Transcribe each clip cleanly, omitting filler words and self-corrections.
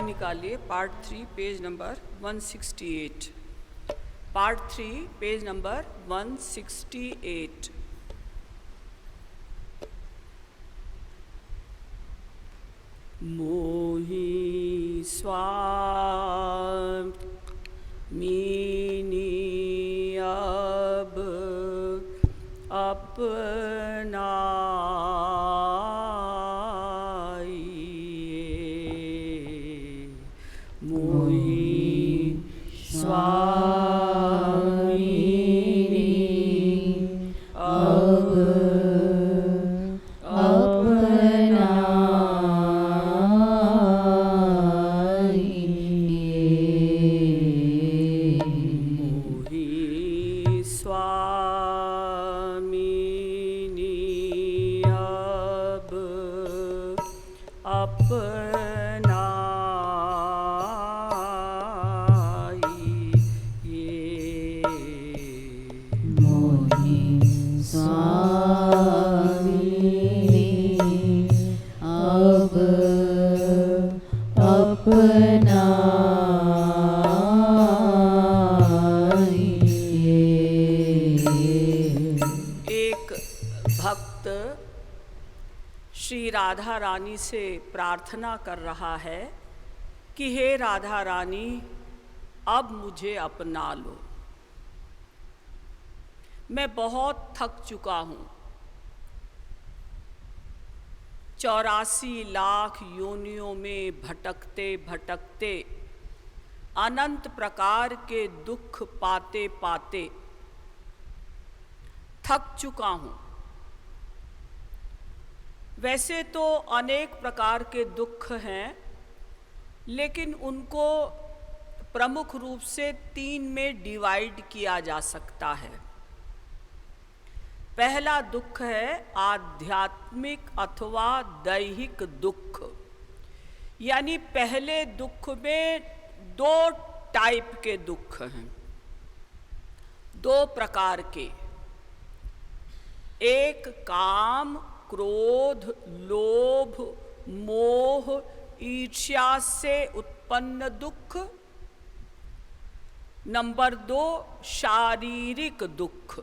निकालिए part 3 page number 168। Part 3 page number 168। मोहि स्वामिनी अब अपनाइए। मोहि स्वामिनी अब मोहि स्वामिनी अब अपनाइए। मोहि स्वामिनी अब अपनाइए। एक भक्त श्री राधा रानी से प्रार्थना कर रहा है कि हे राधा रानी, अब मुझे अपना लो। मैं बहुत थक चुका हूँ। 84 लाख योनियों में भटकते भटकते, अनंत प्रकार के दुख पाते पाते थक चुका हूँ। वैसे तो अनेक प्रकार के दुख हैं, लेकिन उनको प्रमुख रूप से 3 में डिवाइड किया जा सकता है। पहला दुख है आध्यात्मिक अथवा दैहिक दुख। यानी पहले दुख में 2 टाइप के दुख हैं, 2 प्रकार के। एक काम, क्रोध, लोभ, मोह, ईर्ष्या से उत्पन्न दुख। नंबर 2 शारीरिक दुख।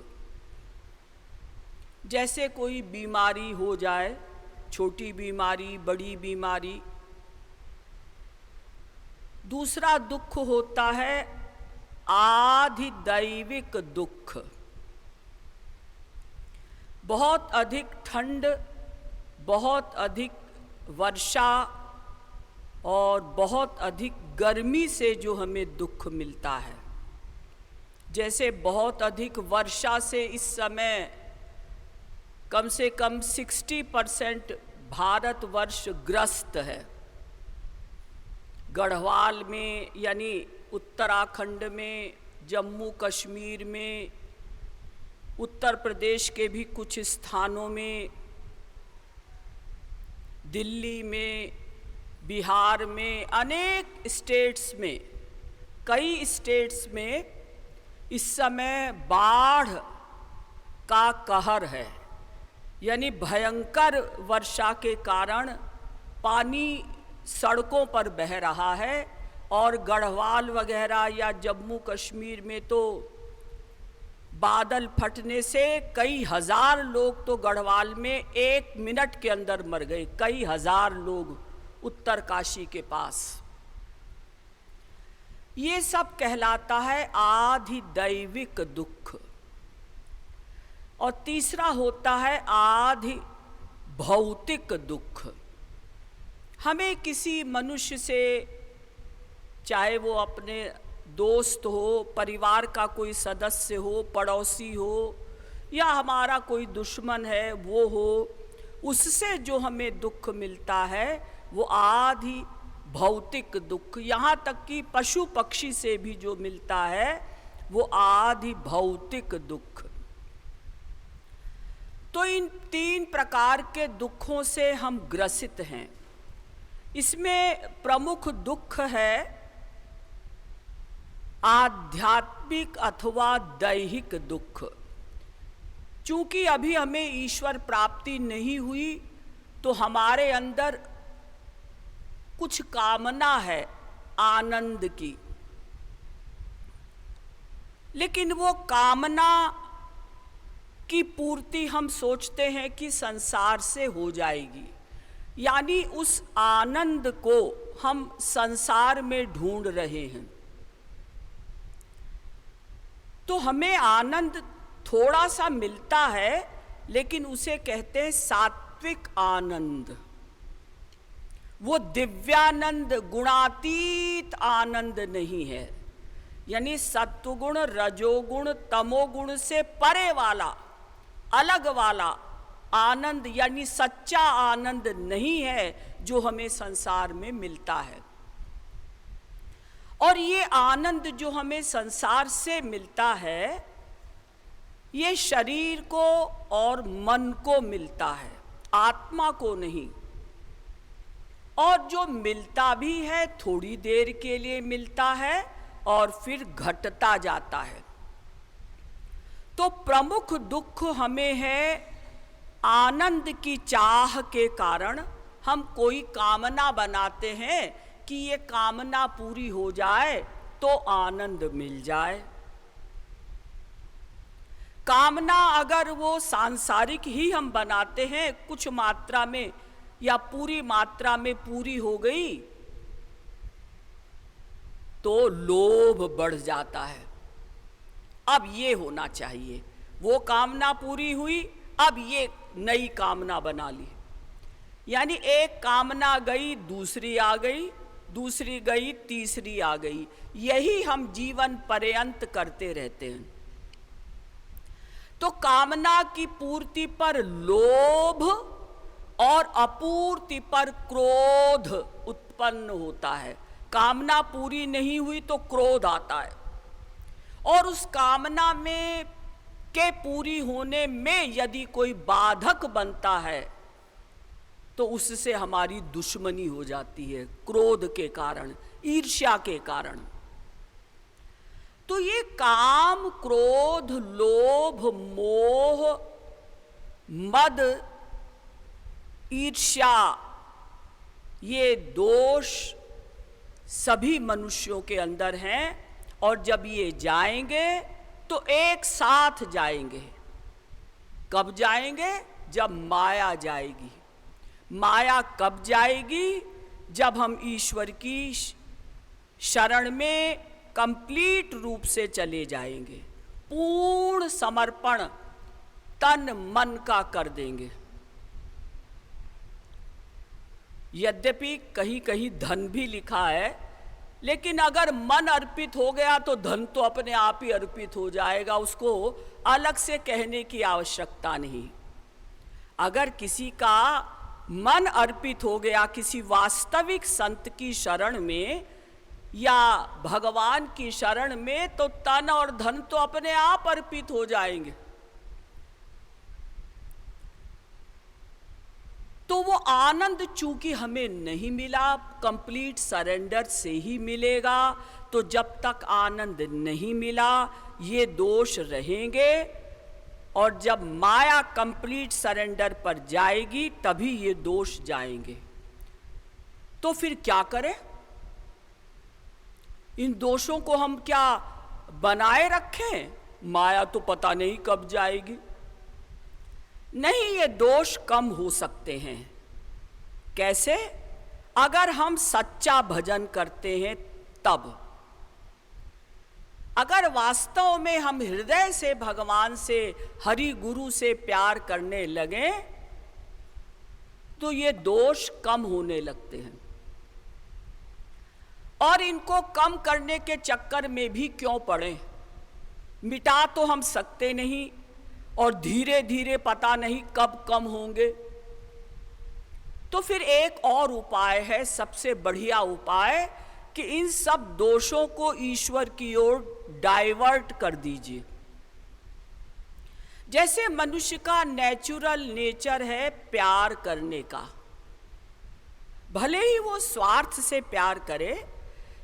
जैसे कोई बीमारी हो जाए, छोटी बीमारी, बड़ी बीमारी। दूसरा दुख होता है आधिदैविक दुख। बहुत अधिक ठंड, बहुत अधिक वर्षा और बहुत अधिक गर्मी से जो हमें दुख मिलता है। जैसे बहुत अधिक वर्षा से इस समय कम से कम 60% भारतवर्ष ग्रस्त है। गढ़वाल में यानी उत्तराखंड में, जम्मू कश्मीर में, उत्तर प्रदेश के भी कुछ स्थानों में, दिल्ली में, बिहार में, अनेक स्टेट्स में, कई स्टेट्स में इस समय बाढ़ का कहर है। यानी भयंकर वर्षा के कारण पानी सड़कों पर बह रहा है। और गढ़वाल वगैरह या जम्मू कश्मीर में तो बादल फटने से कई हजार लोग तो गढ़वाल में 1 मिनट के अंदर मर गए। कई हजार लोग उत्तरकाशी के पास। ये सब कहलाता है आधिदैविक दुख। और तीसरा होता है आधि भौतिक दुख। हमें किसी मनुष्य से, चाहे वो अपने दोस्त हो, परिवार का कोई सदस्य हो, पड़ोसी हो, या हमारा कोई दुश्मन है वो हो, उससे जो हमें दुख मिलता है वो आधि भौतिक दुख। यहाँ तक कि पशु पक्षी से भी जो मिलता है वो आधि भौतिक दुख। तो इन 3 प्रकार के दुखों से हम ग्रसित हैं। इसमें प्रमुख दुख है आध्यात्मिक अथवा दैहिक दुख। चूंकि अभी हमें ईश्वर प्राप्ति नहीं हुई तो हमारे अंदर कुछ कामना है आनंद की, लेकिन वो कामना की पूर्ति हम सोचते हैं कि संसार से हो जाएगी, यानी उस आनंद को हम संसार में ढूंढ रहे हैं। तो हमें आनंद थोड़ा सा मिलता है, लेकिन उसे कहते हैं सात्विक आनंद। वो दिव्यानंद, गुणातीत आनंद नहीं है, यानी सत्वगुण, रजोगुण, तमोगुण से परे वाला, अलग वाला आनंद, यानी सच्चा आनंद नहीं है जो हमें संसार में मिलता है। और ये आनंद जो हमें संसार से मिलता है, ये शरीर को और मन को मिलता है, आत्मा को नहीं। और जो मिलता भी है थोड़ी देर के लिए मिलता है और फिर घटता जाता है। तो प्रमुख दुख हमें है आनंद की चाह के कारण। हम कोई कामना बनाते हैं कि ये कामना पूरी हो जाए तो आनंद मिल जाए। कामना अगर वो सांसारिक ही हम बनाते हैं, कुछ मात्रा में या पूरी मात्रा में पूरी हो गई तो लोभ बढ़ जाता है। अब ये होना चाहिए, वो कामना पूरी हुई, अब ये नई कामना बना ली, यानी एक कामना गई दूसरी आ गई, दूसरी गई तीसरी आ गई। यही हम जीवन पर्यंत करते रहते हैं। तो कामना की पूर्ति पर लोभ और अपूर्ति पर क्रोध उत्पन्न होता है। कामना पूरी नहीं हुई तो क्रोध आता है, और उस कामना में के पूरी होने में यदि कोई बाधक बनता है तो उससे हमारी दुश्मनी हो जाती है, क्रोध के कारण, ईर्ष्या के कारण। तो ये काम, क्रोध, लोभ, मोह, मद, ईर्ष्या, ये दोष सभी मनुष्यों के अंदर हैं। और जब ये जाएंगे तो एक साथ जाएंगे। कब जाएंगे? जब माया जाएगी। माया कब जाएगी? जब हम ईश्वर की शरण में कंप्लीट रूप से चले जाएंगे, पूर्ण समर्पण तन मन का कर देंगे। यद्यपि कहीं कहीं धन भी लिखा है, लेकिन अगर मन अर्पित हो गया तो धन तो अपने आप ही अर्पित हो जाएगा, उसको अलग से कहने की आवश्यकता नहीं। अगर किसी का मन अर्पित हो गया किसी वास्तविक संत की शरण में या भगवान की शरण में, तो तन और धन तो अपने आप अर्पित हो जाएंगे। तो वो आनंद चूंकि हमें नहीं मिला, कंप्लीट सरेंडर से ही मिलेगा। तो जब तक आनंद नहीं मिला ये दोष रहेंगे, और जब माया कंप्लीट सरेंडर पर जाएगी तभी ये दोष जाएंगे। तो फिर क्या करें? इन दोषों को हम क्या बनाए रखें? माया तो पता नहीं कब जाएगी। नहीं, ये दोष कम हो सकते हैं। कैसे? अगर हम सच्चा भजन करते हैं तब। अगर वास्तव में हम हृदय से भगवान से, हरि गुरु से प्यार करने लगे तो ये दोष कम होने लगते हैं। और इनको कम करने के चक्कर में भी क्यों पड़े? मिटा तो हम सकते नहीं, और धीरे धीरे पता नहीं कब कम होंगे। तो फिर एक और उपाय है, सबसे बढ़िया उपाय, कि इन सब दोषों को ईश्वर की ओर डाइवर्ट कर दीजिए। जैसे मनुष्य का नेचुरल नेचर है प्यार करने का। भले ही वो स्वार्थ से प्यार करे,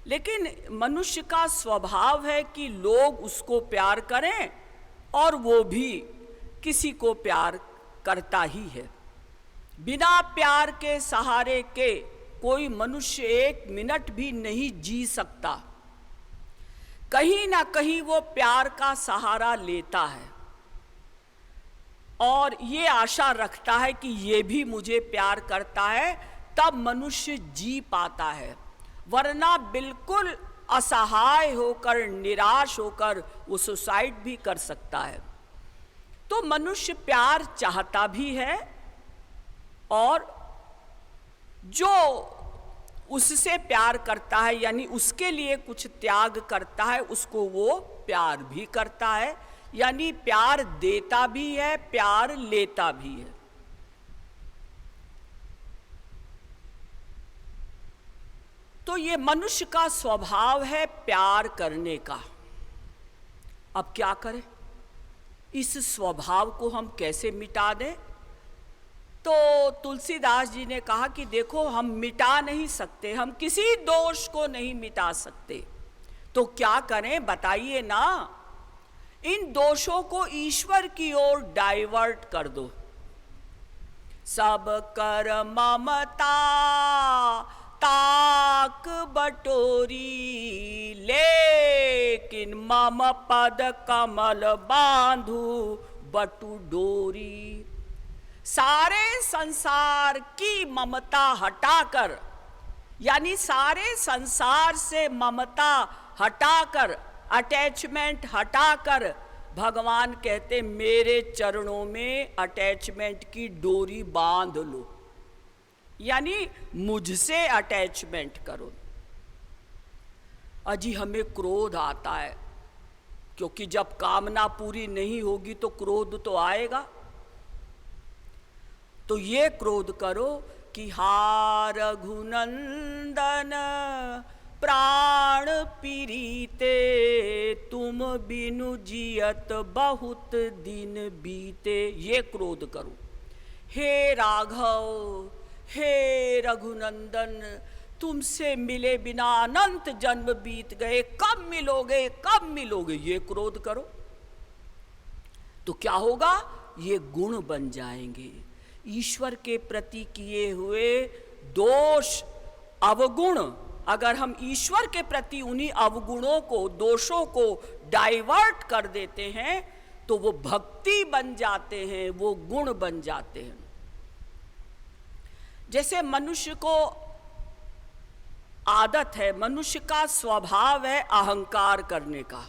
लेकिन मनुष्य का स्वभाव है कि लोग उसको प्यार करें और वो भी किसी को प्यार करता ही है। बिना प्यार के सहारे के कोई मनुष्य 1 मिनट भी नहीं जी सकता। कहीं ना कहीं वो प्यार का सहारा लेता है और ये आशा रखता है कि ये भी मुझे प्यार करता है, तब मनुष्य जी पाता है। वरना बिल्कुल असहाय होकर, निराश होकर वो सुसाइड भी कर सकता है। तो मनुष्य प्यार चाहता भी है और जो उससे प्यार करता है, यानी उसके लिए कुछ त्याग करता है, उसको वो प्यार भी करता है, यानी प्यार देता भी है, प्यार लेता भी है। तो ये मनुष्य का स्वभाव है प्यार करने का। अब क्या करें? इस स्वभाव को हम कैसे मिटा दें? तो तुलसीदास जी ने कहा कि देखो, हम मिटा नहीं सकते, हम किसी दोष को नहीं मिटा सकते, तो क्या करें बताइए ना। इन दोषों को ईश्वर की ओर डाइवर्ट कर दो। सब कर ममता ताक बटोरी, लेकिन मम पद कमल बांधू बटु डोरी। सारे संसार की ममता हटाकर, यानी सारे संसार से ममता हटाकर, अटैचमेंट हटाकर, भगवान कहते मेरे चरणों में अटैचमेंट की डोरी बांध लो, यानी मुझसे अटैचमेंट करो। अजी हमें क्रोध आता है, क्योंकि जब कामना पूरी नहीं होगी तो क्रोध तो आएगा। तो ये क्रोध करो कि हा रघुनंदन प्राण पीरीते, तुम बिनु जियत बहुत दिन बीते। ये क्रोध करो। हे राघव, हे रघुनंदन, तुमसे मिले बिना अनंत जन्म बीत गए, कब मिलोगे, कब मिलोगे? ये क्रोध करो। तो क्या होगा? ये गुण बन जाएंगे। ईश्वर के प्रति किए हुए दोष, अवगुण, अगर हम ईश्वर के प्रति उन्हीं अवगुणों को, दोषों को डाइवर्ट कर देते हैं तो वो भक्ति बन जाते हैं, वो गुण बन जाते हैं। जैसे मनुष्य को आदत है, मनुष्य का स्वभाव है अहंकार करने का,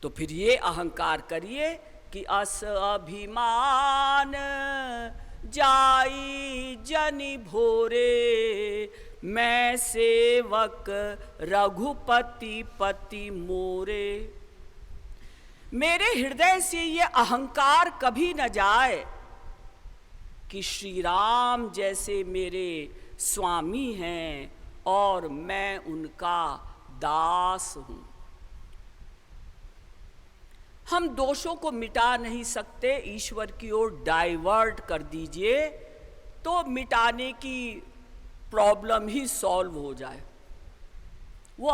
तो फिर ये अहंकार करिए कि अस अभिमान जाई जनि भोरे, मैं सेवक रघुपति पति मोरे। मेरे हृदय से ये अहंकार कभी न जाए कि श्री राम जैसे मेरे स्वामी हैं और मैं उनका दास हूं। हम दोषों को मिटा नहीं सकते, ईश्वर की ओर डाइवर्ट कर दीजिए तो मिटाने की प्रॉब्लम ही सॉल्व हो जाए, वो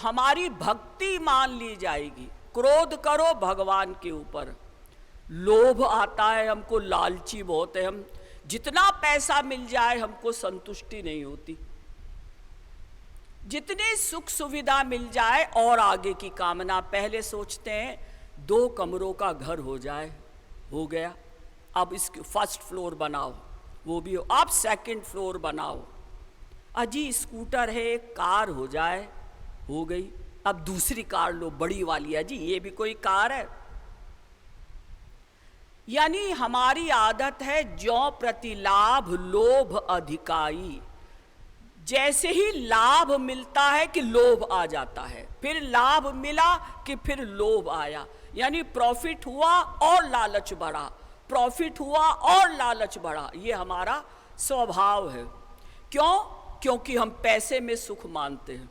हमारी भक्ति मान ली जाएगी। क्रोध करो भगवान के ऊपर। लोभ आता है हमको, लालची बहुत है, हम जितना पैसा मिल जाए हमको संतुष्टि नहीं होती, जितनी सुख सुविधा मिल जाए और आगे की कामना। पहले सोचते हैं 2 कमरों का घर हो जाए, हो गया, अब इसके फर्स्ट फ्लोर बनाओ, वो भी हो, अब सेकंड फ्लोर बनाओ। अजी स्कूटर है, कार हो जाए, हो गई, अब दूसरी कार लो, बड़ी वाली। अजी ये भी कोई कार है? यानी हमारी आदत है ज्यों प्रति लाभ लोभ अधिकाई। जैसे ही लाभ मिलता है कि लोभ आ जाता है, फिर लाभ मिला कि फिर लोभ आया, यानी प्रॉफिट हुआ और लालच बढ़ा, प्रॉफिट हुआ और लालच बढ़ा। ये हमारा स्वभाव है। क्यों? क्योंकि हम पैसे में सुख मानते हैं,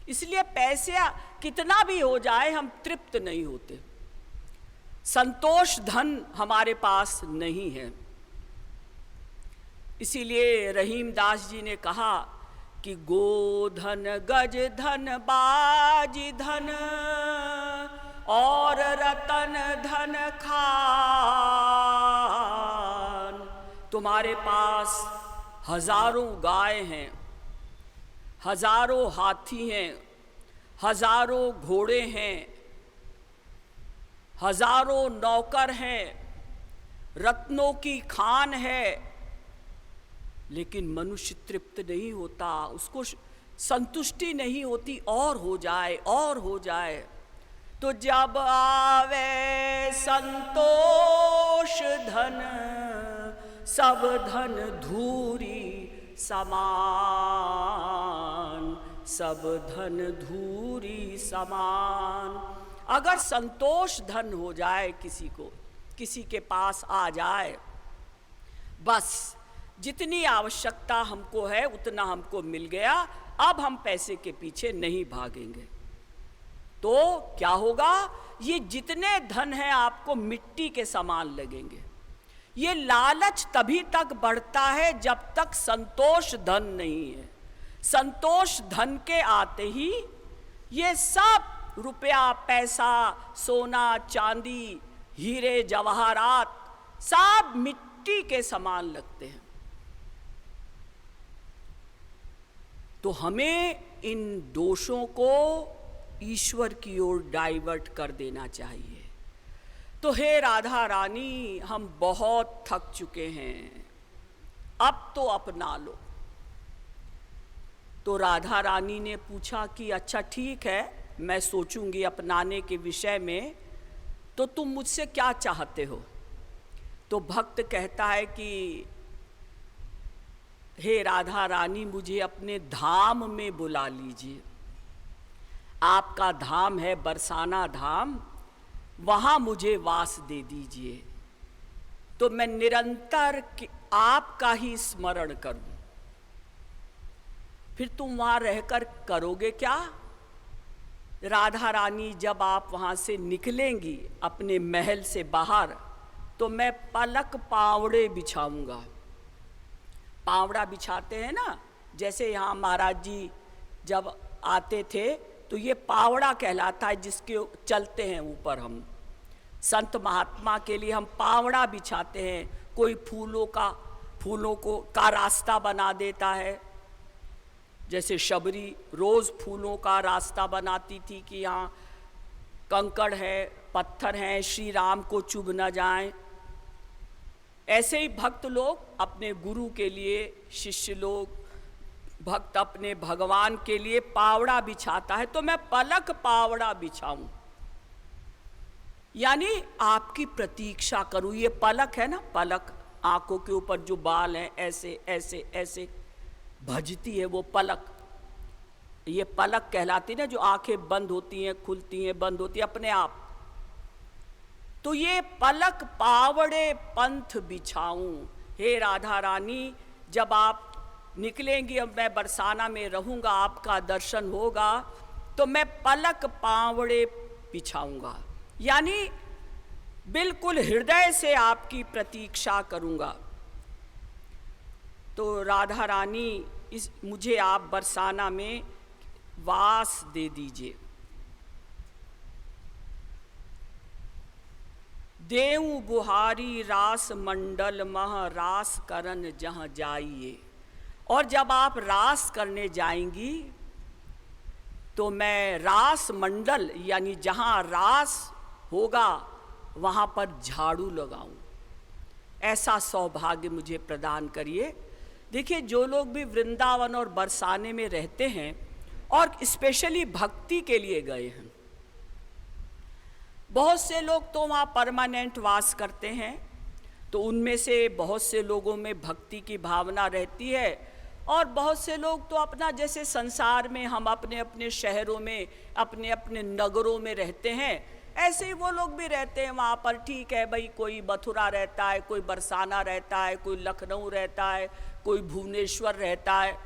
इसलिए पैसे कितना भी हो जाए हम तृप्त नहीं होते। संतोष धन हमारे पास नहीं है। इसीलिए रहीम दास जी ने कहा कि गोधन गज धन बाज धन और रतन धन खान। तुम्हारे पास हजारों गाय हैं, हजारों हाथी हैं, हजारों घोड़े हैं, हजारों नौकर हैं, रत्नों की खान है, लेकिन मनुष्य तृप्त नहीं होता, उसको संतुष्टि नहीं होती, और हो जाए और हो जाए। तो जब आवे संतोष धन, सब धन धूरी समान, सब धन धूरी समान। अगर संतोष धन हो जाए किसी को, किसी के पास आ जाए, बस जितनी आवश्यकता हमको है उतना हमको मिल गया, अब हम पैसे के पीछे नहीं भागेंगे। तो क्या होगा, ये जितने धन है आपको मिट्टी के समान लगेंगे। ये लालच तभी तक बढ़ता है जब तक संतोष धन नहीं है। संतोष धन के आते ही ये सब रुपया, पैसा, सोना, चांदी, हीरे जवाहरात सब मिट्टी के समान लगते हैं। तो हमें इन दोषों को ईश्वर की ओर डाइवर्ट कर देना चाहिए। तो हे राधा रानी, हम बहुत थक चुके हैं, अब तो अपना लो। तो राधा रानी ने पूछा कि अच्छा ठीक है, मैं सोचूंगी अपनाने के विषय में, तो तुम मुझसे क्या चाहते हो? तो भक्त कहता है कि हे राधा रानी, मुझे अपने धाम में बुला लीजिए। आपका धाम है बरसाना धाम, वहाँ मुझे वास दे दीजिए, तो मैं निरंतर आपका ही स्मरण करूं। फिर तुम वहाँ रहकर करोगे क्या? राधा रानी, जब आप वहाँ से निकलेंगी अपने महल से बाहर, तो मैं पलक पावड़े बिछाऊंगा। पावड़ा बिछाते हैं ना, जैसे यहाँ महाराज जी जब आते थे तो ये पावड़ा कहलाता है, जिसके चलते हैं ऊपर हम। संत महात्मा के लिए हम पावड़ा बिछाते हैं। कोई फूलों का रास्ता बना देता है, जैसे शबरी रोज फूलों का रास्ता बनाती थी कि यहाँ कंकड़ है, पत्थर हैं, श्री राम को चुभ न जाएं। ऐसे ही भक्त लोग अपने गुरु के लिए, शिष्य लोग, भक्त अपने भगवान के लिए पावड़ा बिछाता है, तो मैं पलक पावड़ा बिछाऊं, यानी आपकी प्रतीक्षा करूं। ये पलक है ना, पलक, आंखों के ऊपर जो बाल हैं ऐसे ऐसे ऐसे भजती है वो पलक, ये पलक कहलाती ना, जो आंखें बंद होती हैं, खुलती हैं, बंद होती हैं अपने आप। तो ये पलक पावड़े पंथ बिछाऊं। हे राधा रानी, जब आप निकलेंगी, अब मैं बरसाना में रहूंगा, आपका दर्शन होगा, तो मैं पलक पावड़े बिछाऊंगा, यानी बिल्कुल हृदय से आपकी प्रतीक्षा करूंगा। तो राधा रानी, मुझे आप बरसाना में वास दे दीजिए। देऊ बुहारी रास मंडल मह, रास करन जहाँ जाइए। और जब आप रास करने जाएंगी तो मैं रास मंडल, यानी जहाँ रास होगा वहाँ पर झाड़ू लगाऊं। ऐसा सौभाग्य मुझे प्रदान करिए। देखिए, जो लोग भी वृंदावन और बरसाने में रहते हैं और स्पेशली भक्ति के लिए गए हैं, बहुत से लोग तो वहाँ परमानेंट वास करते हैं, तो उनमें से बहुत से लोगों में भक्ति की भावना रहती है, और बहुत से लोग तो अपना, जैसे संसार में हम अपने अपने शहरों में, अपने अपने नगरों में रहते हैं, ऐसे ही वो लोग भी रहते हैं वहाँ पर। ठीक है भाई, कोई मथुरा रहता है, कोई बरसाना रहता है, कोई लखनऊ रहता है, कोई भुवनेश्वर रहता है,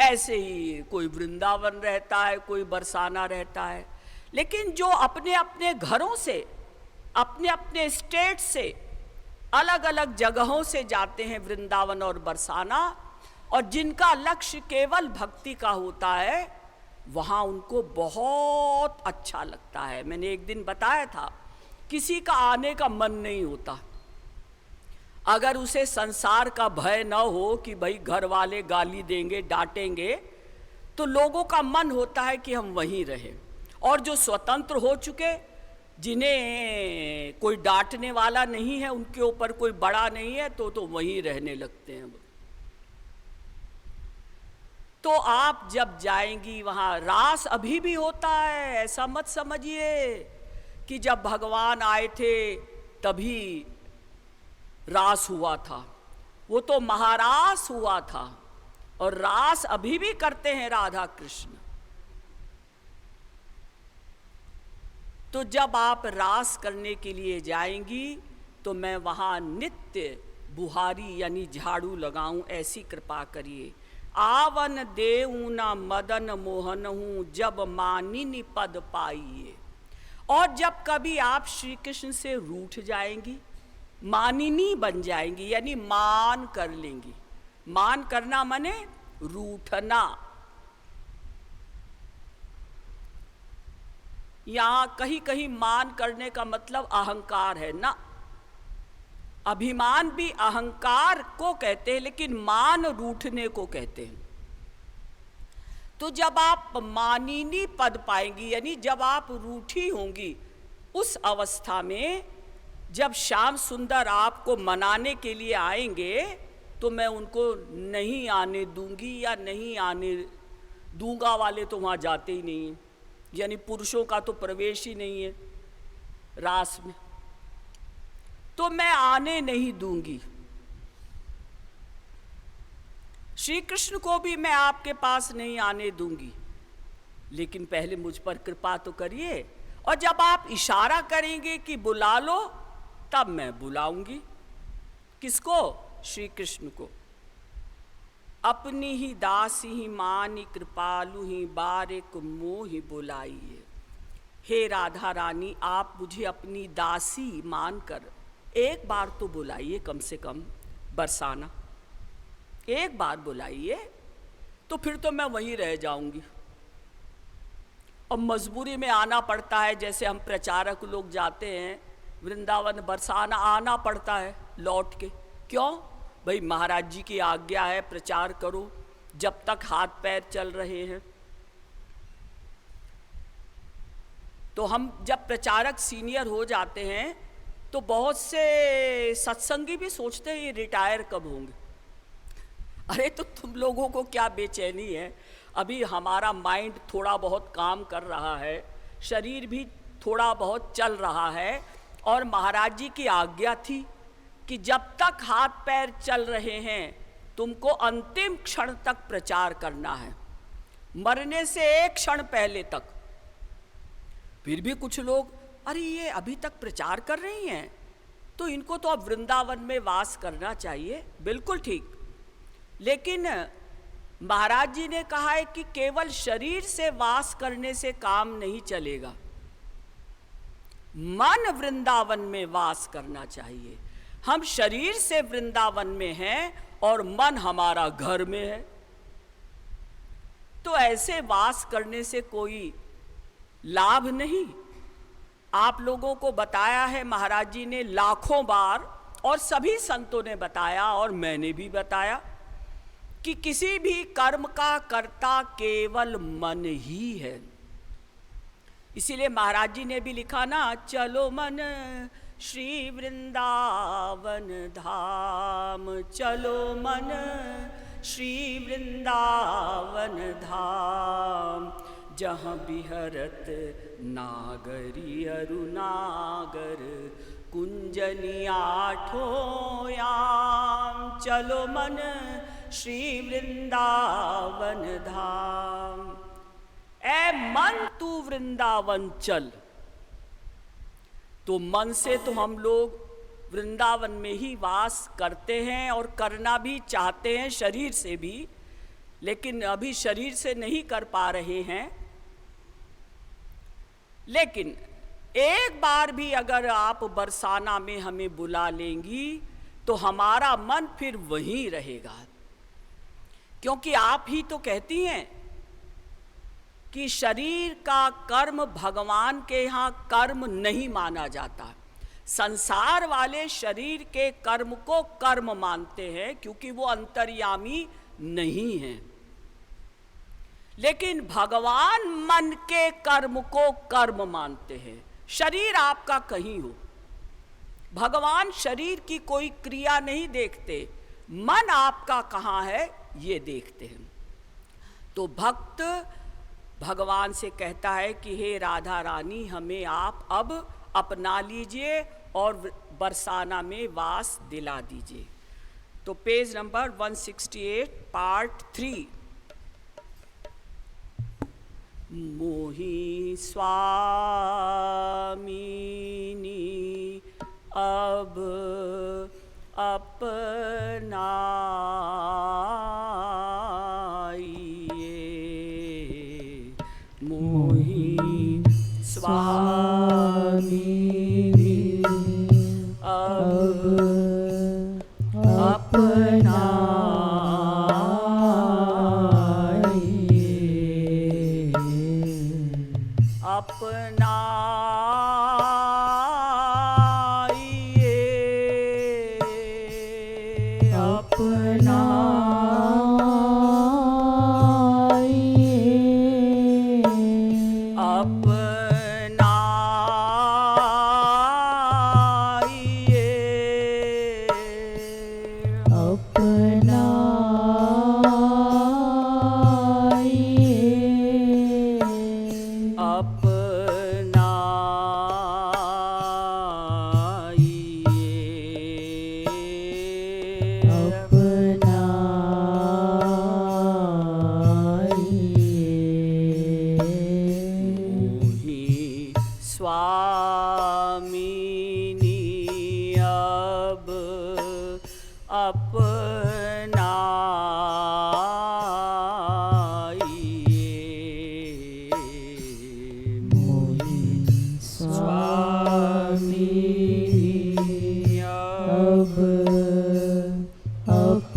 ऐसे ही कोई वृंदावन रहता है, कोई बरसाना रहता है। लेकिन जो अपने अपने घरों से, अपने अपने स्टेट से, अलग अलग जगहों से जाते हैं वृंदावन और बरसाना, और जिनका लक्ष्य केवल भक्ति का होता है, वहाँ उनको बहुत अच्छा लगता है। मैंने एक दिन बताया था, किसी का आने का मन नहीं होता, अगर उसे संसार का भय न हो कि भाई घर वाले गाली देंगे, डांटेंगे, तो लोगों का मन होता है कि हम वहीं रहें। और जो स्वतंत्र हो चुके, जिन्हें कोई डांटने वाला नहीं है, उनके ऊपर कोई बड़ा नहीं है, तो वहीं रहने लगते हैं। तो आप जब जाएंगी वहाँ, रास अभी भी होता है, ऐसा मत समझिए कि जब भगवान आए थे तभी रास हुआ था। वो तो महारास हुआ था, और रास अभी भी करते हैं राधा कृष्ण। तो जब आप रास करने के लिए जाएंगी तो मैं वहाँ नित्य बुहारी यानी झाड़ू लगाऊं, ऐसी कृपा करिए। आवन देऊ न मदन मोहन हूँ, जब मानिनी पद पाइए। और जब कभी आप श्री कृष्ण से रूठ जाएंगी, मानिनी बन जाएंगी, यानी मान कर लेंगी। मान करना माने रूठना। यहाँ कहीं कहीं मान करने का मतलब अहंकार है ना। अभिमान भी अहंकार को कहते हैं, लेकिन मान रूठने को कहते हैं। तो जब आप मानिनी पद पाएंगी, यानी जब आप रूठी होंगी, उस अवस्था में जब श्याम सुंदर आपको मनाने के लिए आएंगे, तो मैं उनको नहीं आने दूंगी या नहीं आने दूंगा वाले तो वहाँ जाते ही नहीं हैं, यानी पुरुषों का तो प्रवेश ही नहीं है रास में, तो मैं आने नहीं दूंगी। श्री कृष्ण को भी मैं आपके पास नहीं आने दूंगी, लेकिन पहले मुझ पर कृपा तो करिए। और जब आप इशारा करेंगे कि बुला लो, तब मैं बुलाऊंगी। किसको? श्री कृष्ण को। अपनी ही दासी ही मानी कृपालु ही, बारिक मोहि बुलाइए। हे राधा रानी, आप मुझे अपनी दासी मानकर एक बार तो बुलाइए, कम से कम बरसाना। एक बार बुलाइए, तो फिर तो मैं वहीं रह जाऊंगी। और मजबूरी में आना पड़ता है, जैसे हम प्रचारक लोग जाते हैं वृंदावन, बरसाना आना पड़ता है लौट के। क्यों? भाई महाराज जी की आज्ञा है, प्रचार करो जब तक हाथ पैर चल रहे हैं। तो हम जब प्रचारक सीनियर हो जाते हैं तो बहुत से सत्संगी भी सोचते हैं ये रिटायर कब होंगे। अरे तो तुम लोगों को क्या बेचैनी है? अभी हमारा माइंड थोड़ा बहुत काम कर रहा है, शरीर भी थोड़ा बहुत चल रहा है, और महाराज जी की आज्ञा थी कि जब तक हाथ पैर चल रहे हैं तुमको अंतिम क्षण तक प्रचार करना है, मरने से एक क्षण पहले तक। फिर भी कुछ लोग, अरे ये अभी तक प्रचार कर रही हैं, तो इनको तो अब वृंदावन में वास करना चाहिए। बिल्कुल ठीक, लेकिन महाराज जी ने कहा है कि केवल शरीर से वास करने से काम नहीं चलेगा, मन वृंदावन में वास करना चाहिए। हम शरीर से वृंदावन में हैं और मन हमारा घर में है, तो ऐसे वास करने से कोई लाभ नहीं। आप लोगों को बताया है महाराज जी ने लाखों बार, और सभी संतों ने बताया, और मैंने भी बताया कि किसी भी कर्म का कर्ता केवल मन ही है। इसीलिए महाराज जी ने भी लिखा ना, चलो मन श्री वृंदावन धाम, चलो मन श्री वृंदावन धाम, जहाँ बिहरत नागरी अरुनागर, कुंजनी आठों याम, चलो मन श्री वृंदावन धाम। ऐ मन तू वृंदावन चल। तो मन से तो हम लोग वृंदावन में ही वास करते हैं और करना भी चाहते हैं, शरीर से भी, लेकिन अभी शरीर से नहीं कर पा रहे हैं। लेकिन एक बार भी अगर आप बरसाना में हमें बुला लेंगी तो हमारा मन फिर वहीं रहेगा, क्योंकि आप ही तो कहती हैं कि शरीर का कर्म भगवान के यहाँ कर्म नहीं माना जाता। संसार वाले शरीर के कर्म को कर्म मानते हैं क्योंकि वो अंतर्यामी नहीं है, लेकिन भगवान मन के कर्म को कर्म मानते हैं। शरीर आपका कहीं हो, भगवान शरीर की कोई क्रिया नहीं देखते, मन आपका कहाँ है ये देखते हैं। तो भक्त भगवान से कहता है कि हे राधा रानी, हमें आप अब अपना लीजिए और बरसाना में वास दिला दीजिए। तो पेज नंबर 168 पार्ट 3। मोहि स्वामिनी अब अपनाइए, मोहि स्वामिनी अब अपनाइए, अपनाइए, स्वामिनी अब अपनाइए, मोहि स्वामिनी अब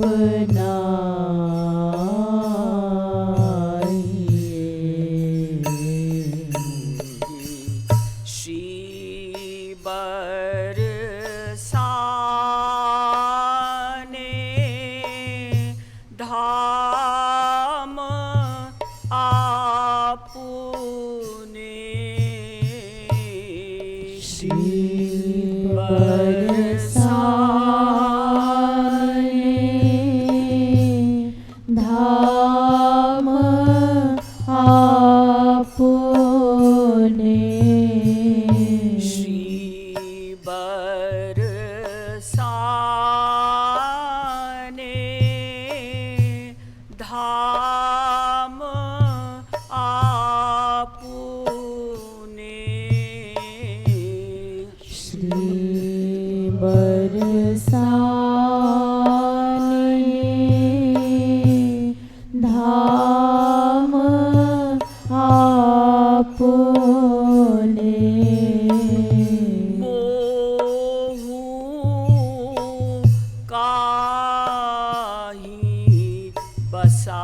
धाम आपुने, श्री बरसाने धाम आपुने, श्री बरसाने धाम आपुने, श्री बरसाने धाम आपुने, मोहु काहि बसाइए,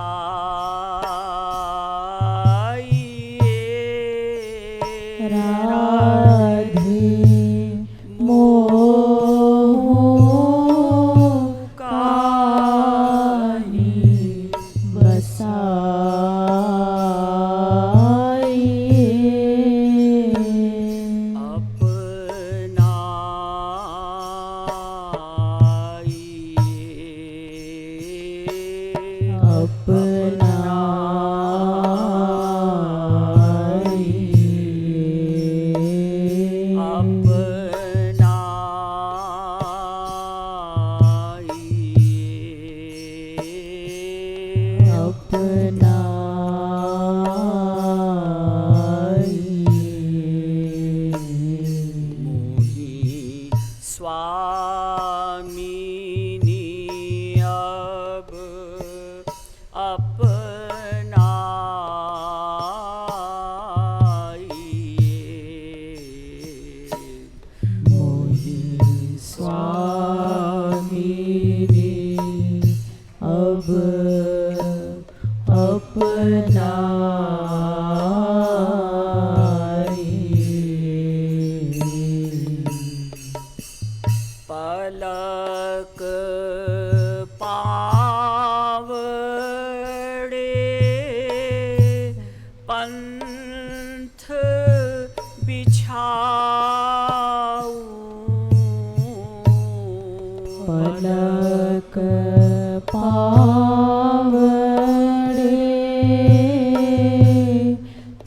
राधे मोहु काहि बसाइए, मोहि स्वामिनी अब अपनाइए, मोहि स्वामिनी अब अपनाइए,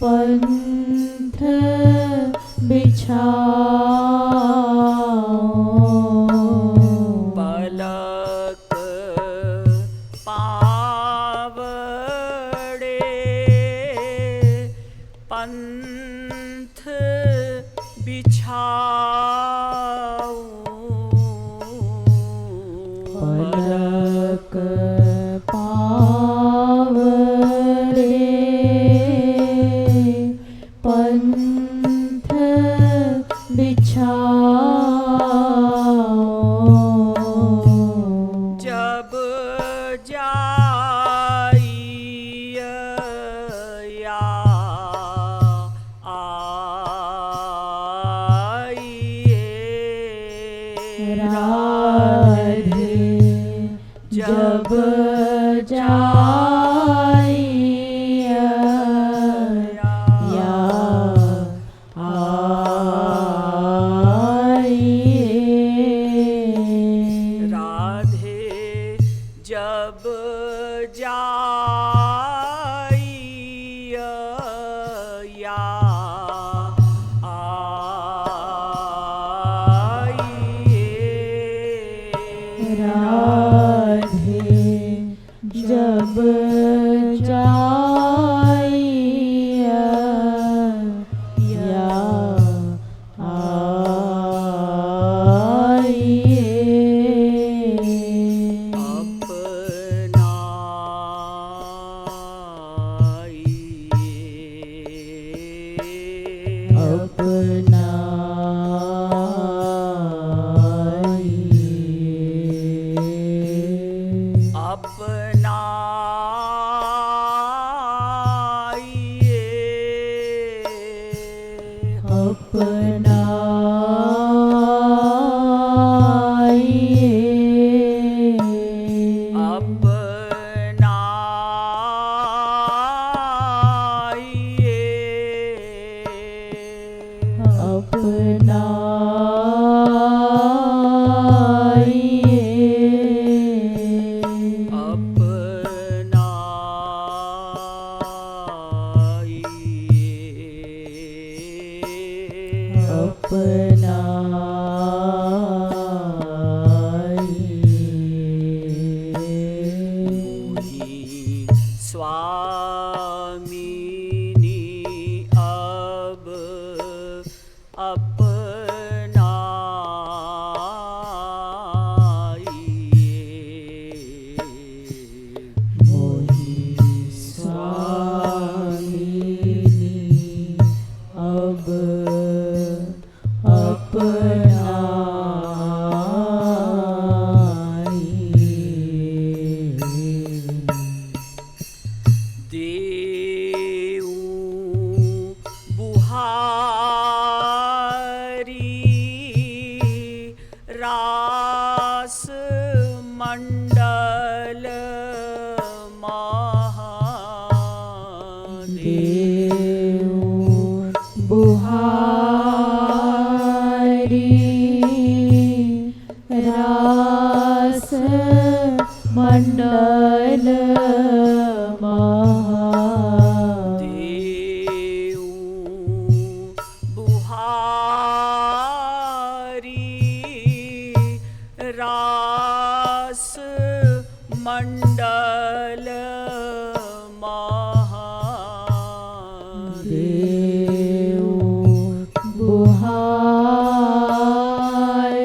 पंथ बिछाओ पलक पावड़े पंथ बिछाओ पलक पावड़े पंथ बिछाओ जब जाइय या आइए राधे जब जाइय या आइए राधे जब जाइय या आइए राधे जब जाइय या आइए स्वामिनी अब अपनाइए मोहि स्वामिनी अब अपनाइए देऊ बुहारी रास मंडल महादेव देव बुहारी रास मंडल देऊ बुहारी रास मंडल देव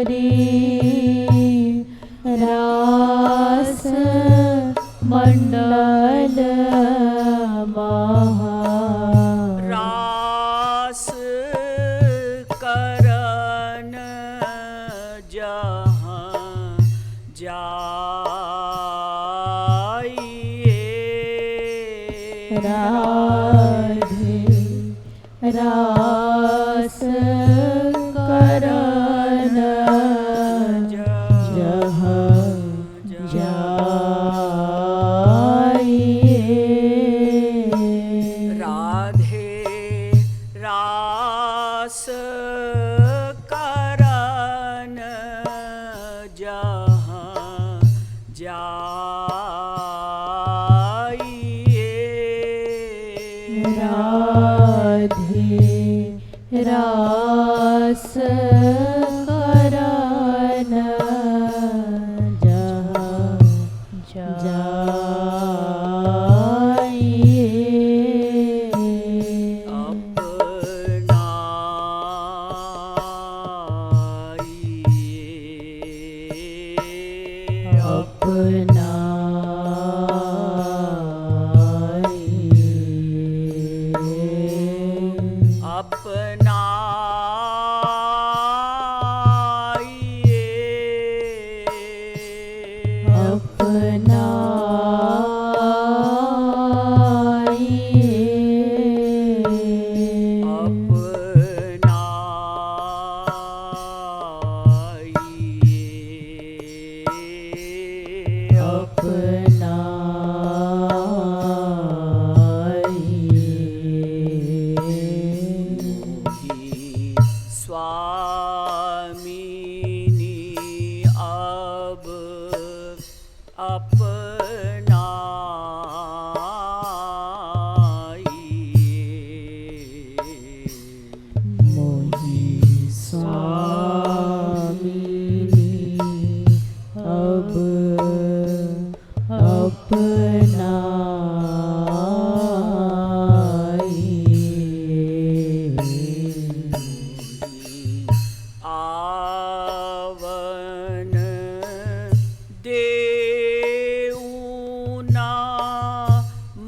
बुहारी रास मंडल रास करन जहाँ जाइए राधे रास करन जह जाइए राधे रास करन जहाँ जाइए राधे रास करन जहाँ जाइए।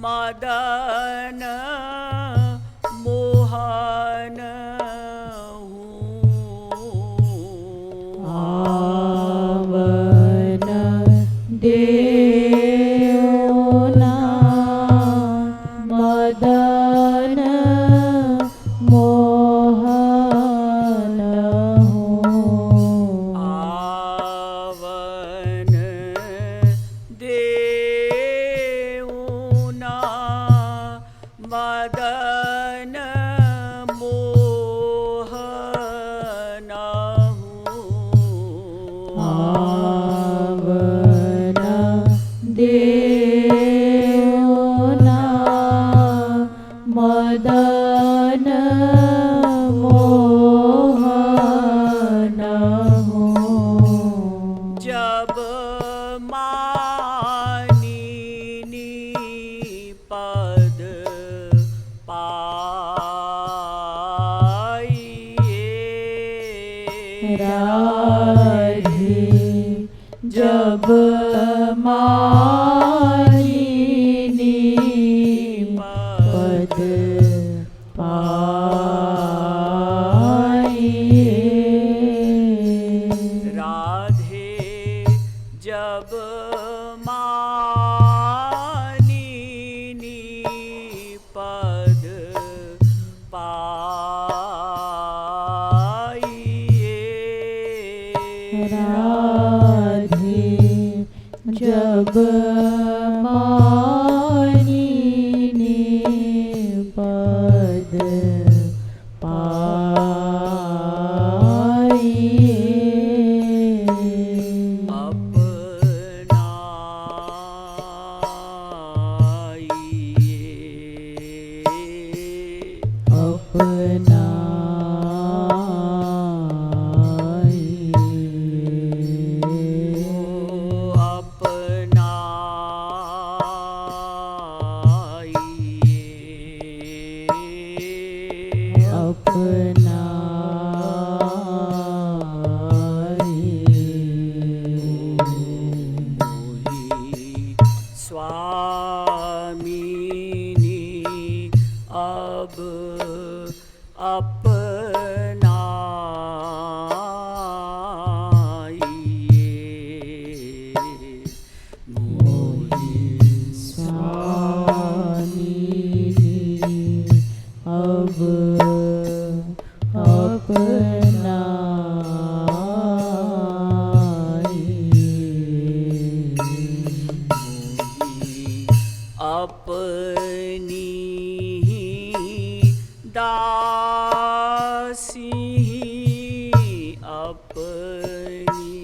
मदन मोहन आवन देवना मदन मोहन आवन देवना मदन मोहन आवन देवना मदन मोहन जब मानिनी पद पाइए राधे जब मानिनी पद पाइए। राधे जब मानिनी पद पाइए राधे जब मानिनी पद पाइए। स्वामिनी अब अपनाइए मोहि स्वामिनी अब अपनी दासी अपनी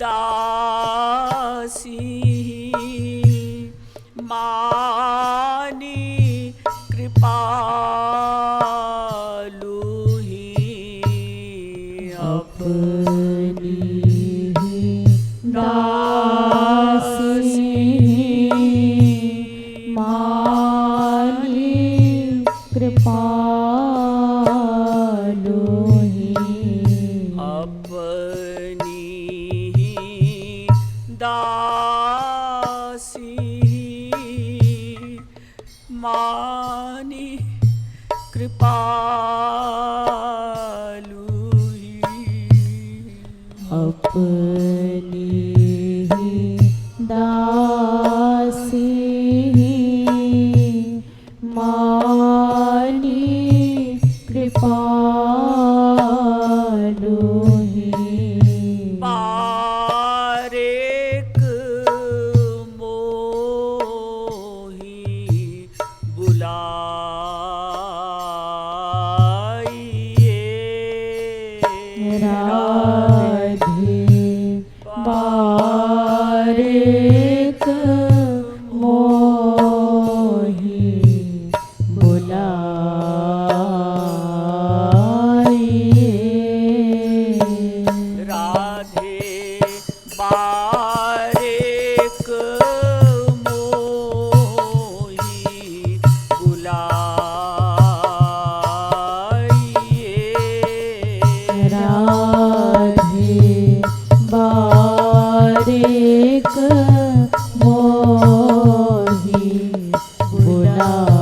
दासी मानिनी कृपालु ही अपनी दासी मानी कृपालु ही अपनी ही दासी मानी कृपालु ही अपनी ही दासी मानी कृपालु ही पारेक मोही बुलाइए राधे बारेक मोही बुलाइए राधे बारेक मोही बुलाइए राधे बारेक मोही बुलाइए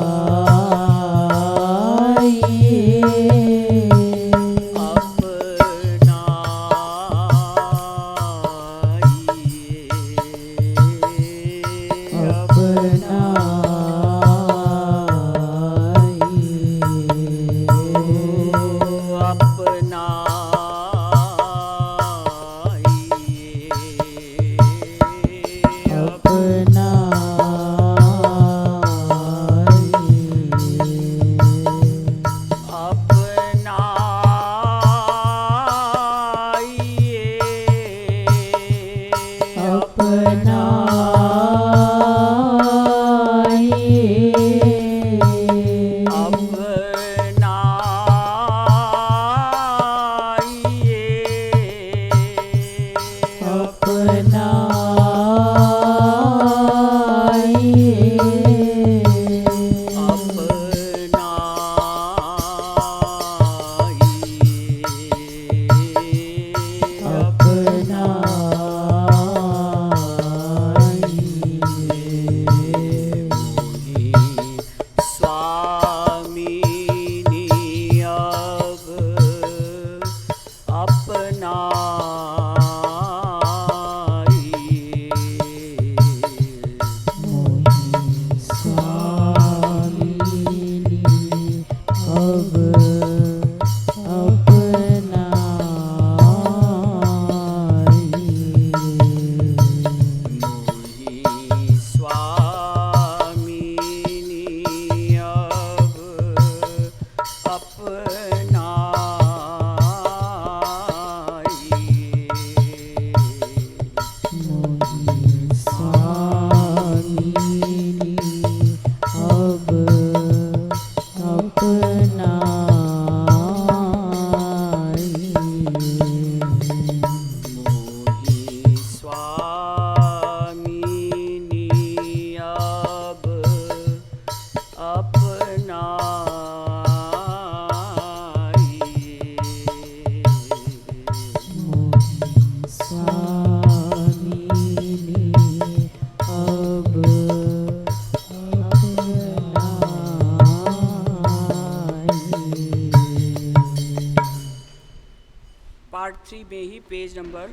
पार्ट 3 में ही page number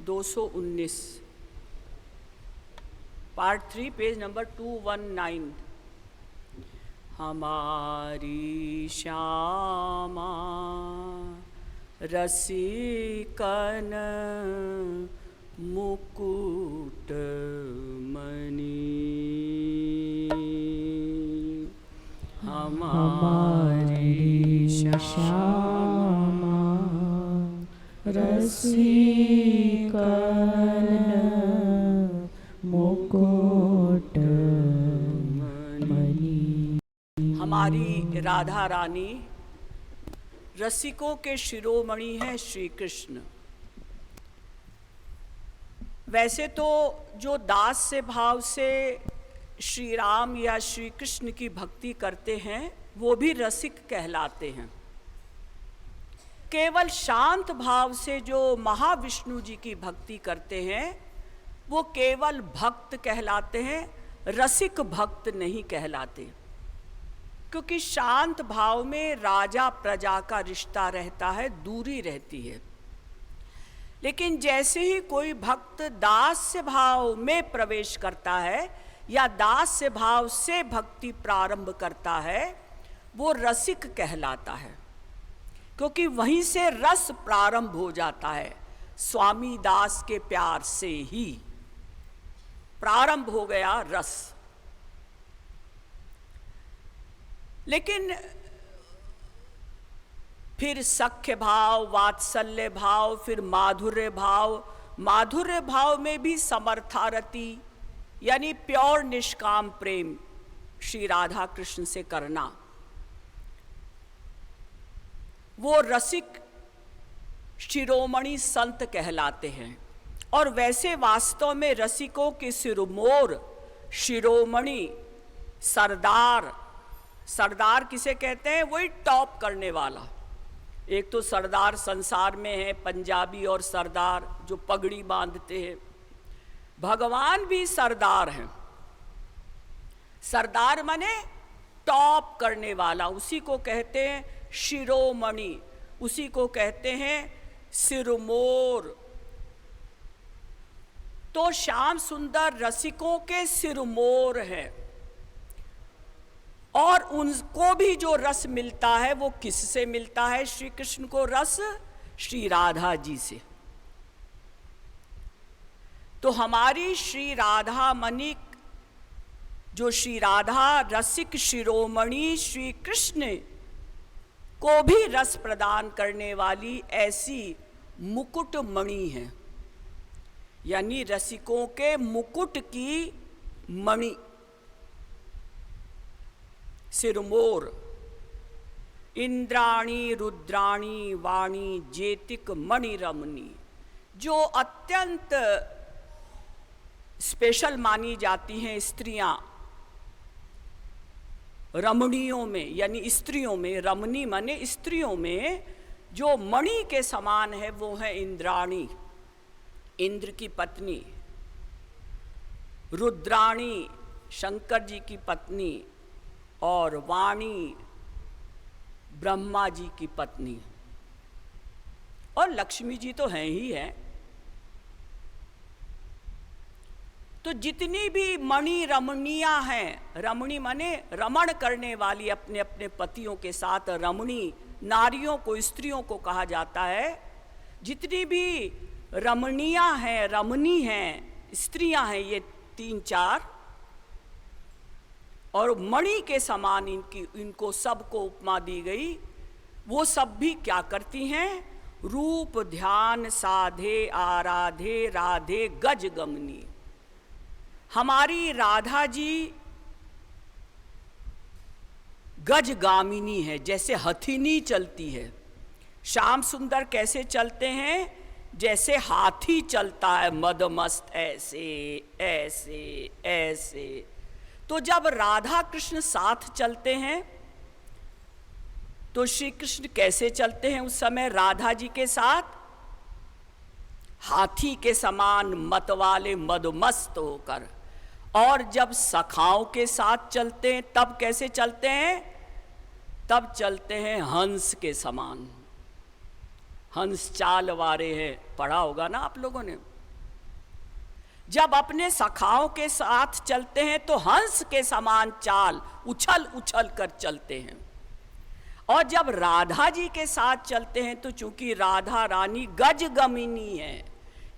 219, part 3 page number 219। हमारी श्यामा रसिकन मुकुट मणि, हमारी श्यामा रसिकन मुकुट मणि। हमारी राधा रानी रसिकों के शिरोमणि हैं श्री कृष्ण। वैसे तो जो दास से भाव से श्री राम या श्री कृष्ण की भक्ति करते हैं वो भी रसिक कहलाते हैं। केवल शांत भाव से जो महाविष्णु जी की भक्ति करते हैं वो केवल भक्त कहलाते हैं, रसिक भक्त नहीं कहलाते। क्योंकि शांत भाव में राजा प्रजा का रिश्ता रहता है, दूरी रहती है। लेकिन जैसे ही कोई भक्त दास्य भाव में प्रवेश करता है या दास्य भाव से भक्ति प्रारंभ करता है वो रसिक कहलाता है, क्योंकि वहीं से रस प्रारंभ हो जाता है। स्वामी दास के प्यार से ही प्रारंभ हो गया रस। लेकिन फिर सख्य भाव, वात्सल्य भाव, फिर माधुर्य भाव, माधुर्य भाव में भी समर्थारति यानी प्योर निष्काम प्रेम श्री राधा कृष्ण से करना, वो रसिक शिरोमणि संत कहलाते हैं। और वैसे वास्तव में रसिकों के सिरमौर शिरोमणि सरदार, सरदार किसे कहते हैं? वही टॉप करने वाला। एक तो सरदार संसार में है पंजाबी और सरदार जो पगड़ी बांधते हैं, भगवान भी सरदार हैं। सरदार माने टॉप करने वाला, उसी को कहते हैं शिरोमणि, उसी को कहते हैं सिरमौर। तो श्याम सुंदर रसिकों के सिरमौर हैं। और उनको भी जो रस मिलता है वो किससे मिलता है? श्री कृष्ण को रस श्री राधा जी से। तो हमारी श्री राधा मणिक, जो श्री राधा रसिक शिरोमणि श्री कृष्ण को भी रस प्रदान करने वाली ऐसी मुकुट मणि है, यानी रसिकों के मुकुट की मणि, सिरमौर। इंद्राणी रुद्राणी वाणी जेतिक मणि रमणी, जो अत्यंत स्पेशल मानी जाती हैं स्त्रियां रमणियों में, यानी स्त्रियों में, रमणी माने स्त्रियों में जो मणि के समान है वो है इंद्राणी, इंद्र की पत्नी, रुद्राणी शंकर जी की पत्नी, और वाणी ब्रह्मा जी की पत्नी, और लक्ष्मी जी तो हैं ही हैं। तो जितनी भी मणि रमणियां हैं, रमणी माने रमण करने वाली, अपने अपने पतियों के साथ रमणी, नारियों को, स्त्रियों को कहा जाता है। जितनी भी रमणियां हैं, रमणी हैं, स्त्रियां हैं, ये 3-4, और मणि के समान इनको सबको उपमा दी गई। वो सब भी क्या करती हैं? रूप ध्यान साधे आराधे राधे गज गमनी। हमारी राधा जी गजगामिनी है, जैसे हथिनी चलती है। श्याम सुंदर कैसे चलते हैं? जैसे हाथी चलता है, मदमस्त, ऐसे ऐसे ऐसे। तो जब राधा कृष्ण साथ चलते हैं तो श्री कृष्ण कैसे चलते हैं उस समय राधा जी के साथ? हाथी के समान मतवाले, मदमस्त होकर। और जब सखाओं के साथ चलते हैं तब कैसे चलते हैं? तब चलते हैं हंस के समान। हंस चाल वारे हैं, पढ़ा होगा ना आप लोगों ने। जब अपने सखाओं के साथ चलते हैं तो हंस के समान चाल, उछल उछल कर चलते हैं। और जब राधा जी के साथ चलते हैं तो चूंकि राधा रानी गजगमिनी है,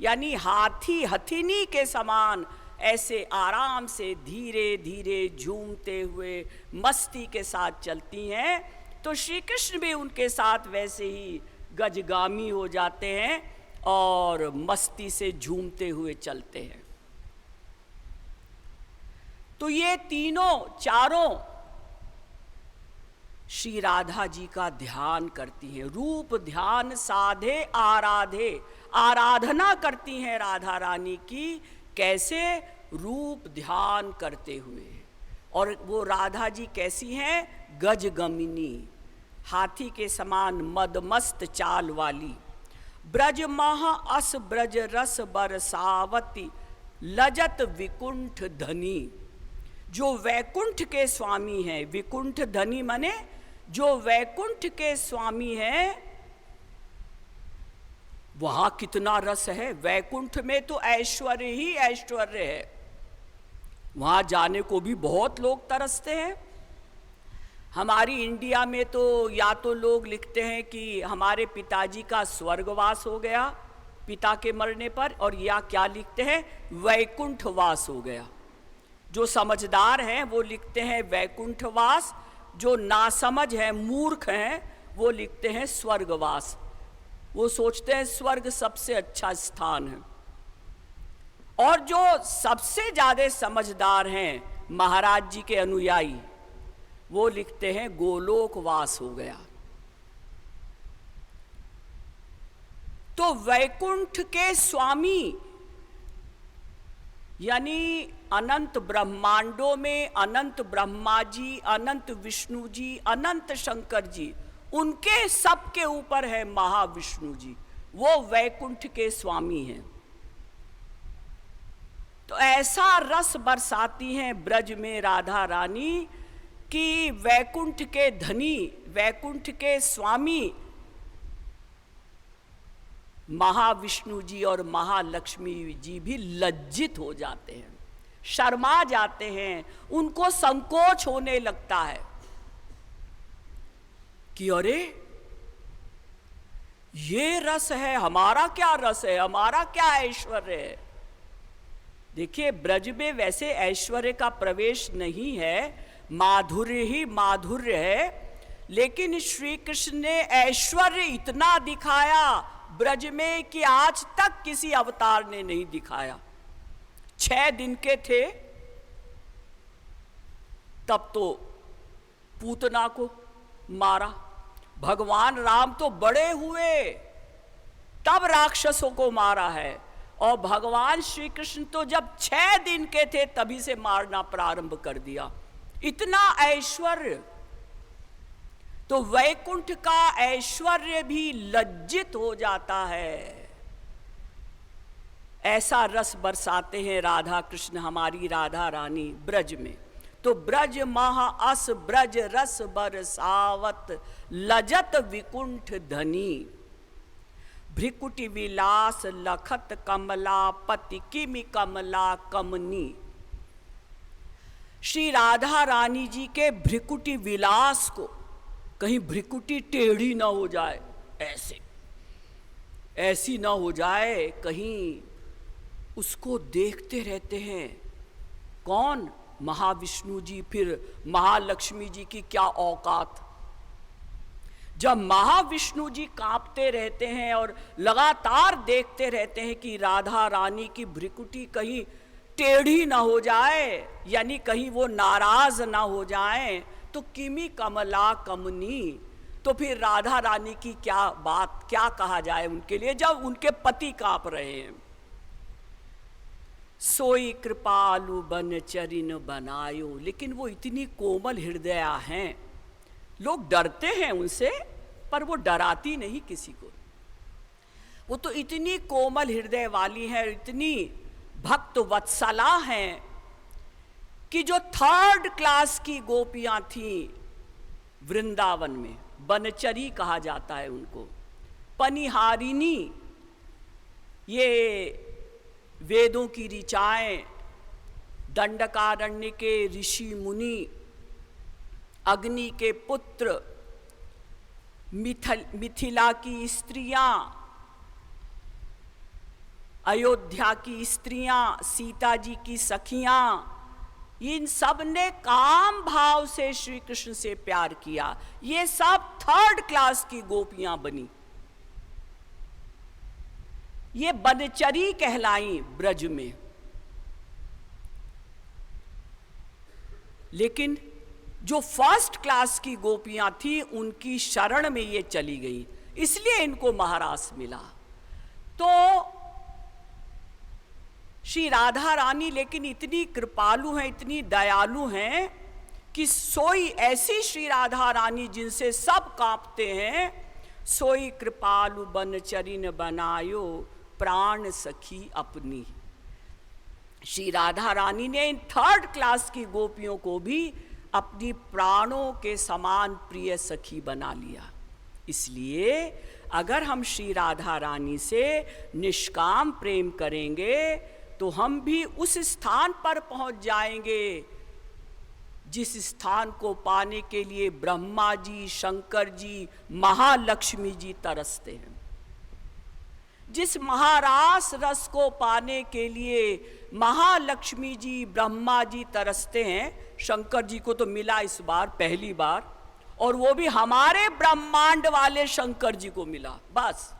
यानी हाथी हथिनी के समान ऐसे आराम से धीरे धीरे झूमते हुए मस्ती के साथ चलती हैं, तो श्री कृष्ण भी उनके साथ वैसे ही गजगामी हो जाते हैं और मस्ती से झूमते हुए चलते हैं। तो ये तीनों चारों श्री राधा जी का ध्यान करती हैं। रूप ध्यान साधे आराधे, आराधना करती हैं राधा रानी की। कैसे? रूप ध्यान करते हुए। और वो राधा जी कैसी हैं? गजगमिनी, हाथी के समान मदमस्त चाल वाली। ब्रज महा अस ब्रज रस बरसावती, लजत विकुंठ धनी। जो वैकुंठ के स्वामी हैं, विकुंठ धनी माने जो वैकुंठ के स्वामी हैं, वहां कितना रस है। वैकुंठ में तो ऐश्वर्य ही ऐश्वर्य है, वहां जाने को भी बहुत लोग तरसते हैं। हमारी इंडिया में तो या तो लोग लिखते हैं कि हमारे पिताजी का स्वर्गवास हो गया पिता के मरने पर, और या क्या लिखते हैं? वैकुंठवास हो गया। जो समझदार हैं वो लिखते हैं वैकुंठवास, जो नासमझ हैं, मूर्ख हैं, वो लिखते हैं स्वर्गवास। वो सोचते हैं स्वर्ग सबसे अच्छा स्थान है। और जो सबसे ज्यादा समझदार हैं, महाराज जी के अनुयायी, वो लिखते हैं गोलोकवास हो गया। तो वैकुंठ के स्वामी यानी अनंत ब्रह्मांडों में अनंत ब्रह्मा जी, अनंत विष्णु जी, अनंत शंकर जी, उनके सबके ऊपर है महाविष्णु जी, वो वैकुंठ के स्वामी हैं। तो ऐसा रस बरसाती हैं ब्रज में राधा रानी कि वैकुंठ के धनी, वैकुंठ के स्वामी महाविष्णु जी और महालक्ष्मी जी भी लज्जित हो जाते हैं, शर्मा जाते हैं, उनको संकोच होने लगता है कि अरे ये रस है, हमारा क्या रस है, हमारा क्या ऐश्वर्य है। देखिए, ब्रज में वैसे ऐश्वर्य का प्रवेश नहीं है, माधुर्य ही माधुर्य है, लेकिन श्री कृष्ण ने ऐश्वर्य इतना दिखाया ब्रज में कि आज तक किसी अवतार ने नहीं दिखाया। 6 दिन के थे तब तो पूतना को मारा, भगवान राम तो बड़े हुए तब राक्षसों को मारा है, और भगवान श्री कृष्ण तो जब 6 दिन के थे तभी से मारना प्रारंभ कर दिया। इतना ऐश्वर्य। तो वैकुंठ का ऐश्वर्य भी लज्जित हो जाता है। ऐसा रस बरसाते हैं राधा कृष्ण, हमारी राधा रानी ब्रज में। तो ब्रज महा अस ब्रज रस बरसावत, लजत विकुंठ धनी। भ्रिकुटी विलास लखत कमला पति, किमि कमला कमनी। श्री राधा रानी जी के भ्रिकुटी विलास को, कहीं भ्रिकुटी टेढ़ी ना हो जाए, ऐसी ना हो जाए, कहीं उसको देखते रहते हैं। कौन? महाविष्णु जी, फिर महालक्ष्मी जी की क्या औकात। जब महाविष्णु जी कांपते रहते हैं और लगातार देखते रहते हैं कि राधा रानी की भ्रिकुटी कहीं टेढ़ी ना हो जाए, यानी कहीं वो नाराज ना हो जाए, तो किमी कमला कमनी। तो फिर राधा रानी की क्या बात, क्या कहा जाए उनके लिए जब उनके पति कांप रहे हैं। सोई कृपालु बन चरिन बनायो, लेकिन वो इतनी कोमल हृदया हैं, लोग डरते हैं उनसे, पर वो डराती नहीं किसी को। वो तो इतनी कोमल हृदय वाली है, इतनी भक्त वत्सला हैं कि जो 3rd क्लास की गोपियां थीं वृंदावन में, बनचरी कहा जाता है उनको, पनिहारिनी, ये वेदों की ऋचाएं, दंडकारण्य के ऋषि मुनि, अग्नि के पुत्र, मिथिला की स्त्रियां, अयोध्या की स्त्रियां, सीता जी की सखियां, इन सब ने काम भाव से श्री कृष्ण से प्यार किया। ये सब 3rd क्लास की गोपियां बनी, ये बनचरी कहलाई ब्रज में। लेकिन जो फर्स्ट क्लास की गोपियां थी उनकी शरण में ये चली गई, इसलिए इनको महारास मिला। तो श्री राधा रानी लेकिन इतनी कृपालु हैं, इतनी दयालु हैं कि सोई ऐसी श्री राधा रानी जिनसे सब कांपते हैं, सोई कृपालु बन चरिन बनायो प्राण सखी अपनी। श्री राधा रानी ने इन थर्ड क्लास की गोपियों को भी अपनी प्राणों के समान प्रिय सखी बना लिया। इसलिए अगर हम श्री राधा रानी से निष्काम प्रेम करेंगे तो हम भी उस स्थान पर पहुंच जाएंगे जिस स्थान को पाने के लिए ब्रह्मा जी, शंकर जी, महालक्ष्मी जी तरसते हैं। जिस महारास रस को पाने के लिए महालक्ष्मी जी, ब्रह्मा जी तरसते हैं, शंकर जी को तो मिला इस बार पहली बार, और वो भी हमारे ब्रह्मांड वाले शंकर जी को मिला। बस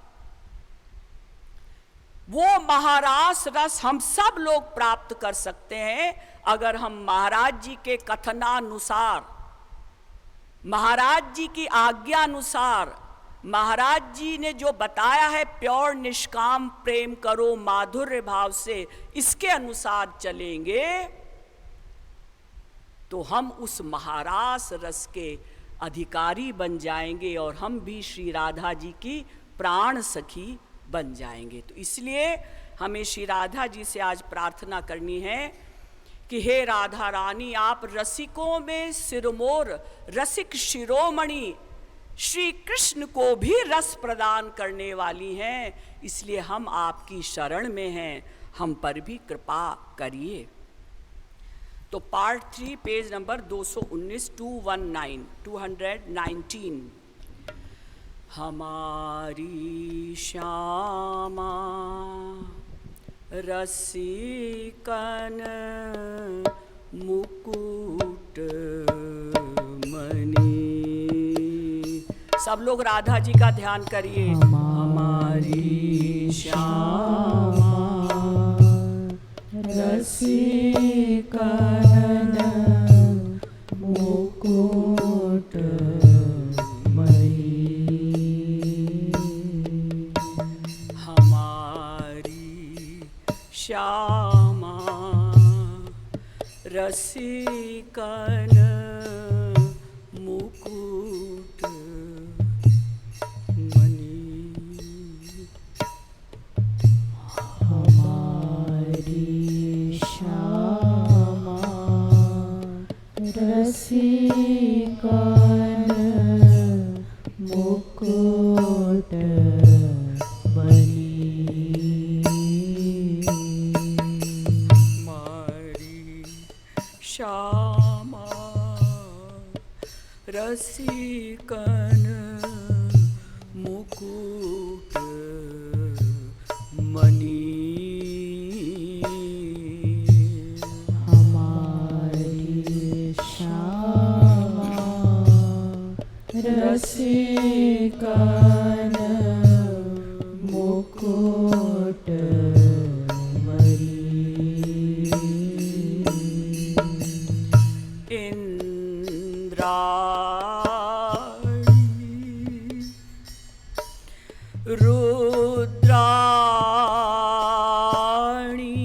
वो महारास रस हम सब लोग प्राप्त कर सकते हैं अगर हम महाराज जी के कथनानुसार, महाराज जी की आज्ञानुसार, महाराज जी ने जो बताया है प्योर निष्काम प्रेम करो माधुर्य भाव से, इसके अनुसार चलेंगे तो हम उस महारास रस के अधिकारी बन जाएंगे और हम भी श्री राधा जी की प्राण सखी बन जाएंगे। तो इसलिए हमें श्री राधा जी से आज प्रार्थना करनी है कि हे राधा रानी, आप रसिकों में सिरमौर रसिक शिरोमणि श्री कृष्ण को भी रस प्रदान करने वाली हैं, इसलिए हम आपकी शरण में हैं, हम पर भी कृपा करिए। तो पार्ट 3 पेज नंबर 219 219 हमारी श्यामा रसिकन मुकुट मणि। सब लोग राधा जी का ध्यान करिए। हमारी श्यामा रसिकन मुकुट मणि। हमारी श्यामा रसिकन मुकुट मणि। हमारी श्यामा रसिकन मुकुट मणि। श्यामा रसिकन मुकुट मणि। हमारी श्यामा रसिकन मुकुट मणि। रुद्राणी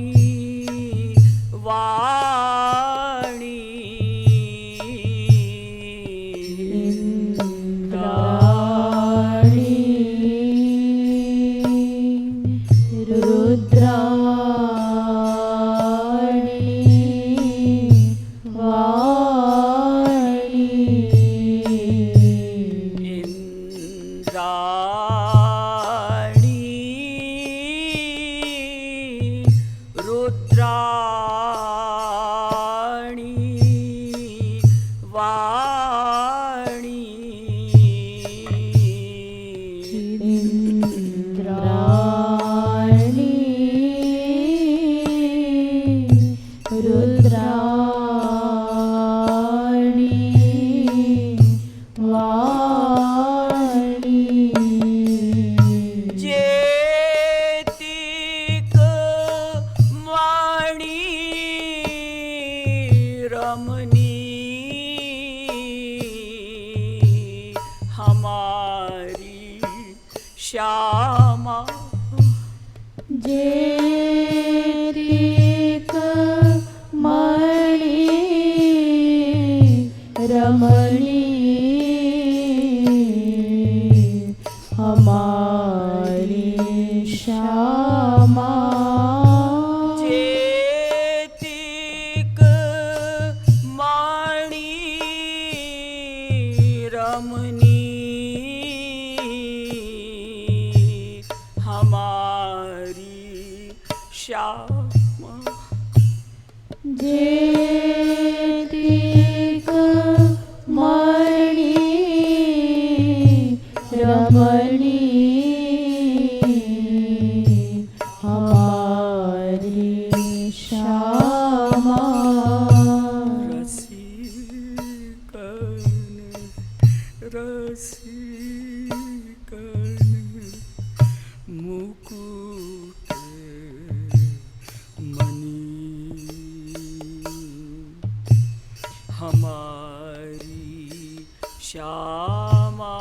वाणी इंद्राणी रुद्राणी वाणी। इंद्राणी रुद्राणी वाणी। इंद्राणी रुद्राणी वाणी। जेतिक वाणी रमणी श्यामा जेतिक मणि रमणी हमारी श्यामा जेतिक मणि रमणी हमारी श्यामा जेतिक मणि रमणी हमारी श्यामा रसिकन मुकुट मणि हमारी श्यामा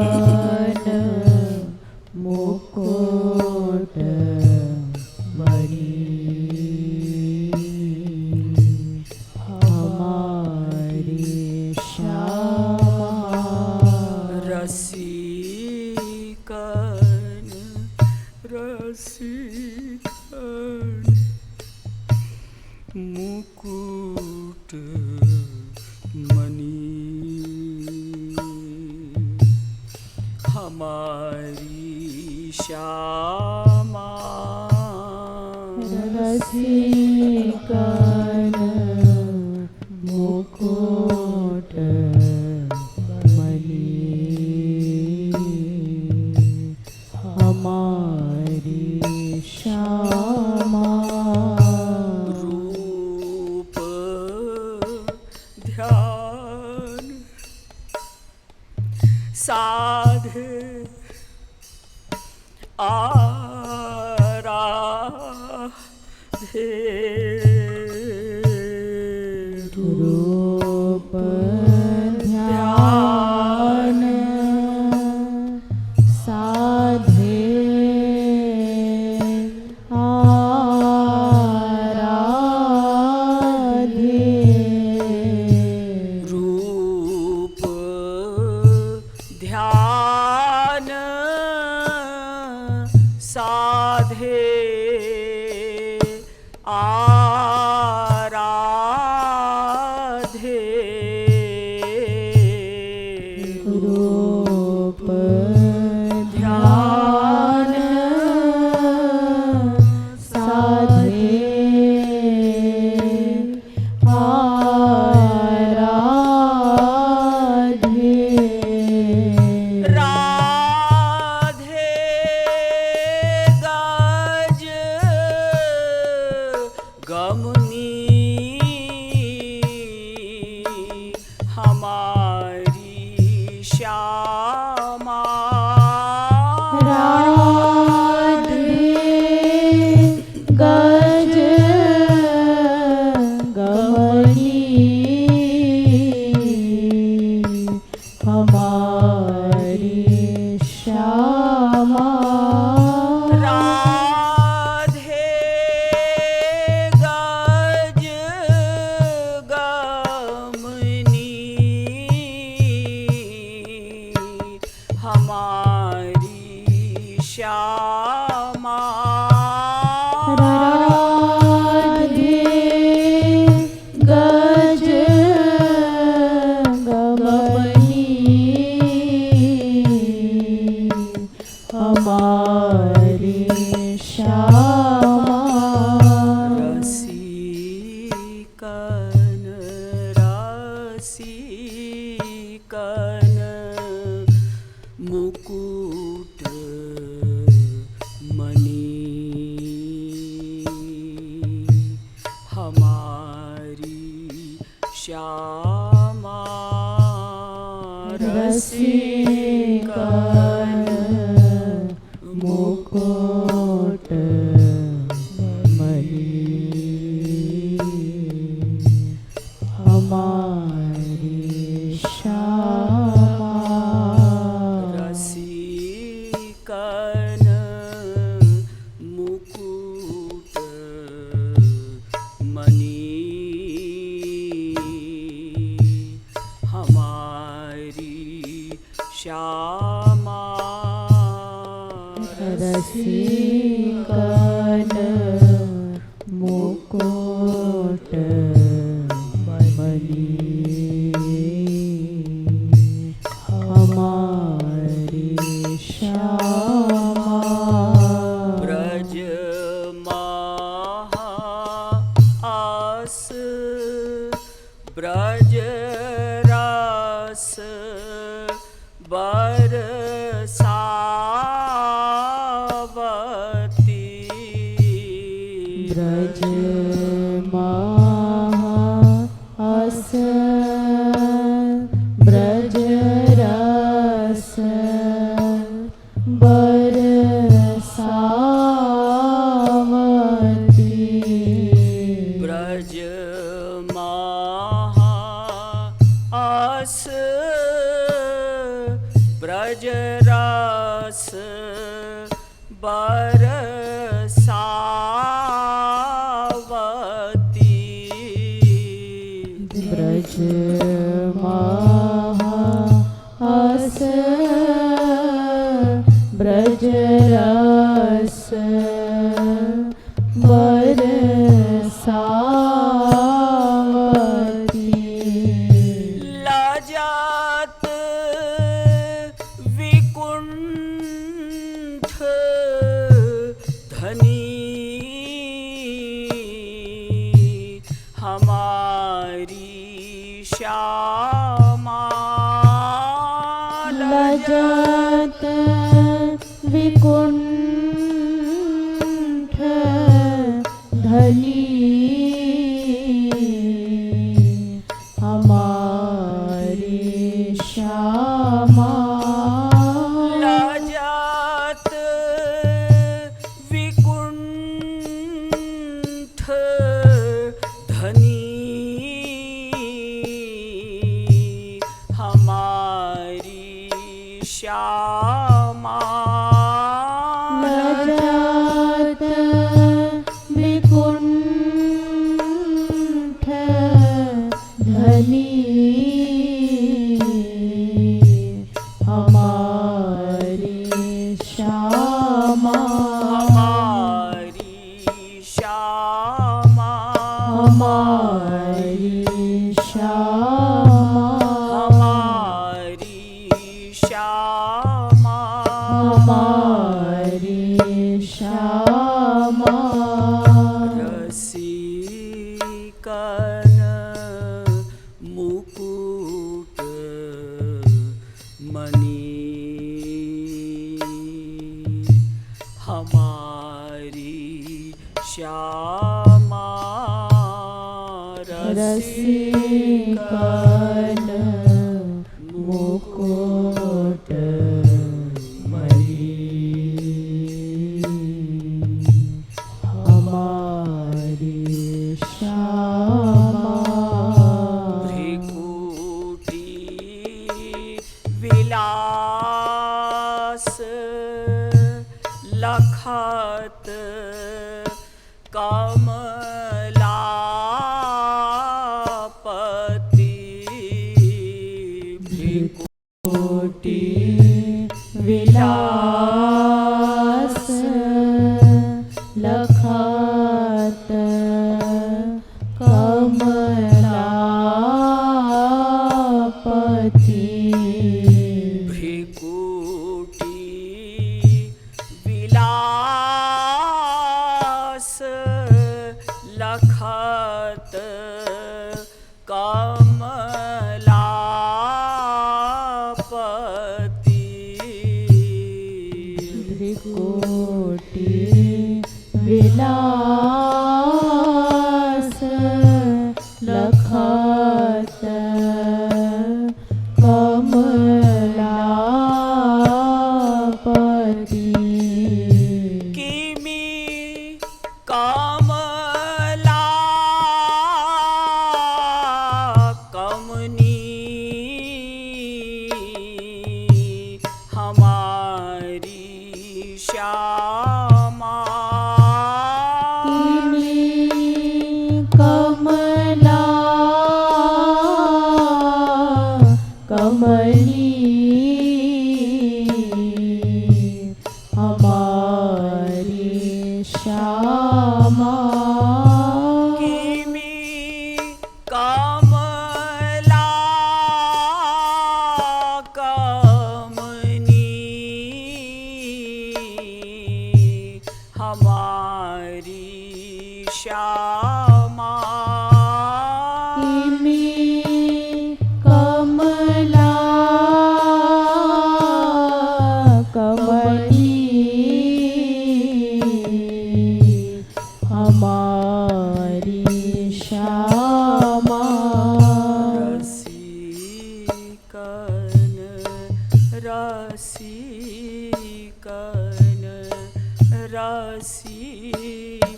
रसिकन मुकुट मणि हमारी श्यामा रसिकन मुकुट मणि हमारी श्यामा रसिकन मुकुट मणि हमारी श्यामा रूप ध्यान साधे आराधे रूप ध्यान साधे आराधे रूप ध्यान साधे आराधे रूप ध्यान साधे आराधे राधे गज गमनी हमारी श्यामा राधे गज गमनी हमारी श्यामा राधे गज गमनी हमारी श्यामा राधे गज गमनी हमारी श्यामा रसिकन रसिकन मुकुट मणि हमारी श्यामा रसिकन मुकुट मणि हमारी श्यामा श्यामा रसिकन मुकुट मणि हमारी श्यामा ब्रज महा आस ब्रज रस बरसावती ब्रज महाअस ब्रज रस बरसावती ब्रज महाअस ब्रज रस बरसावती ब्रज महाअस ब्रज रस बरसावती लजात विकुंठ धनी हमारी श्यामा लजत विकुंठ धनी हमारी श्यामा लजात विकुंठ धनी हमारी श्यामा लजत विकुंठ धनी हमारी श्यामा हमारी श्यामा हमारी श्यामा हमारी श्यामा हमारी श्यामा रसिकन मुकुट मणि हमारी श्यामा रसिकन मुकुट मणि हमारी श्यामा भृकुटी विलास लखत कमलापति कोटि विलास लखत कमलापति भृकुटी विलास लखत कमलापति त्रिकोटि विलास लखत कमलापति किमि कमला कमनी हमारी श्यामा कमला में कमला कमली हमारी श्यामा रसिकन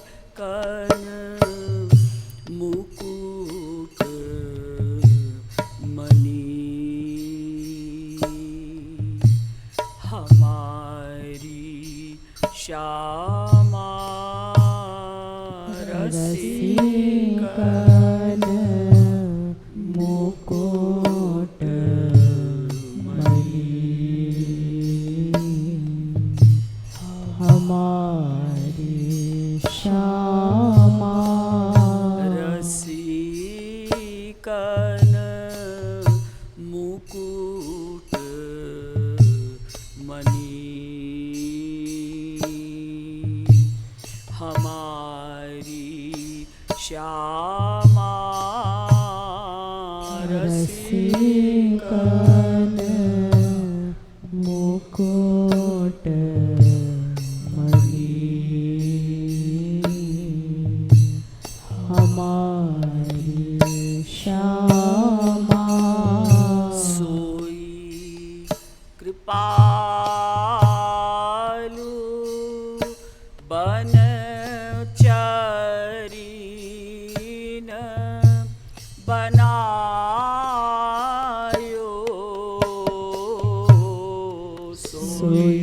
रसिकन मुकुट मणि हमारी श्यामा रसिकन मुकुट मणि हमारी श्यामा रसिकन मुकुट मणि हमारी श्यामा रसिकन मुकुट मणि हमारी श्यामा सोई कृपालु बनचरीन बनायो सोई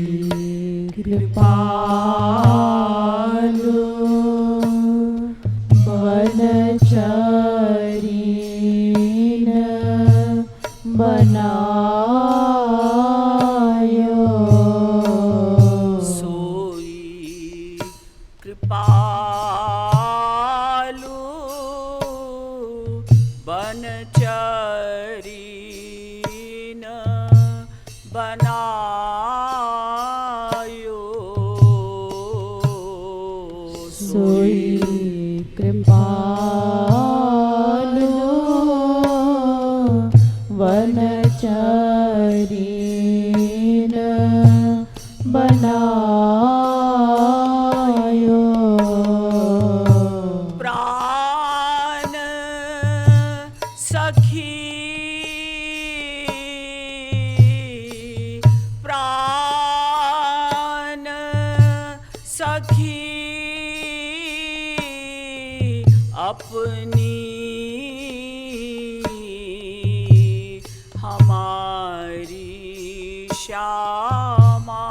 कृपालु बनचरीन बनायो सोई कृपालु बनचरीन बनायो सोई कृपालु वनचरीन बनायो प्राण सखी प्राण सखी अपनी हमारी श्यामा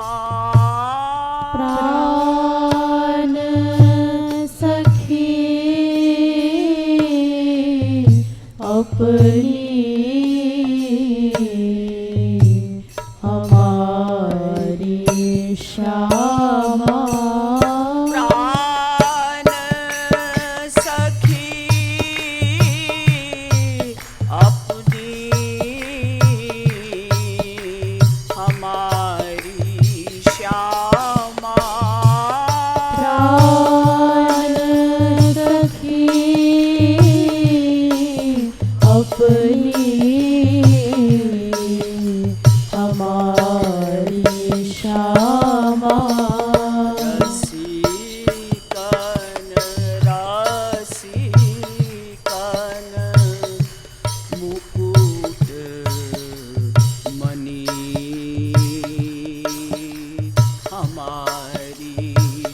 प्राण सखी अपनी हमारी श्यामा प्राण सखी अपनी हमारी श्यामा प्राण सखी अपनी हमारी श्यामा रसिकन रसिकन मुकुट मणि हमारी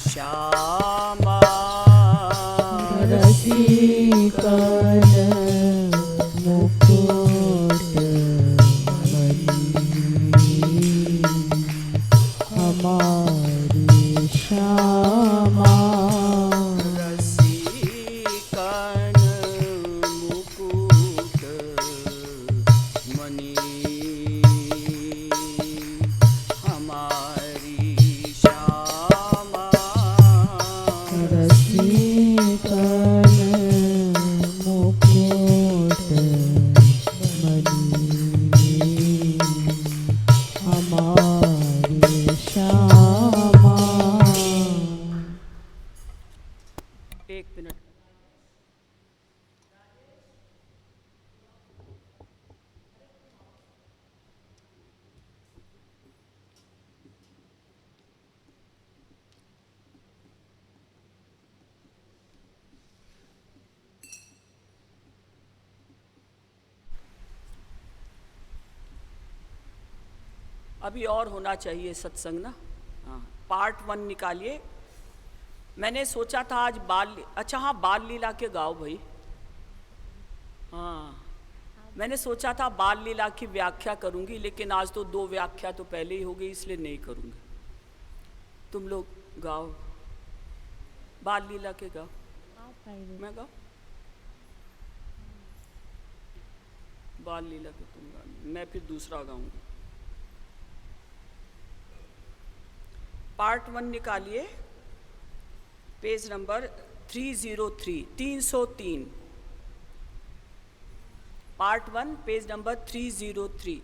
श्यामा रसिकन मुकुट अभी और होना चाहिए सत्संग ना। हाँ, पार्ट 1 निकालिए। मैंने सोचा था आज अच्छा हाँ, बाल लीला के गाओ भाई। हाँ, मैंने सोचा था बाल लीला की व्याख्या करूंगी, लेकिन आज तो 2 व्याख्या तो पहले ही हो गई, इसलिए नहीं करूंगी। तुम लोग गाओ, बाल लीला के गाओ। मैं गाओ बाल लीला के, तुम गाओ, मैं फिर दूसरा गाऊंगी। पार्ट 1 निकालिए, page number 303, 303। Part 1 page number 303।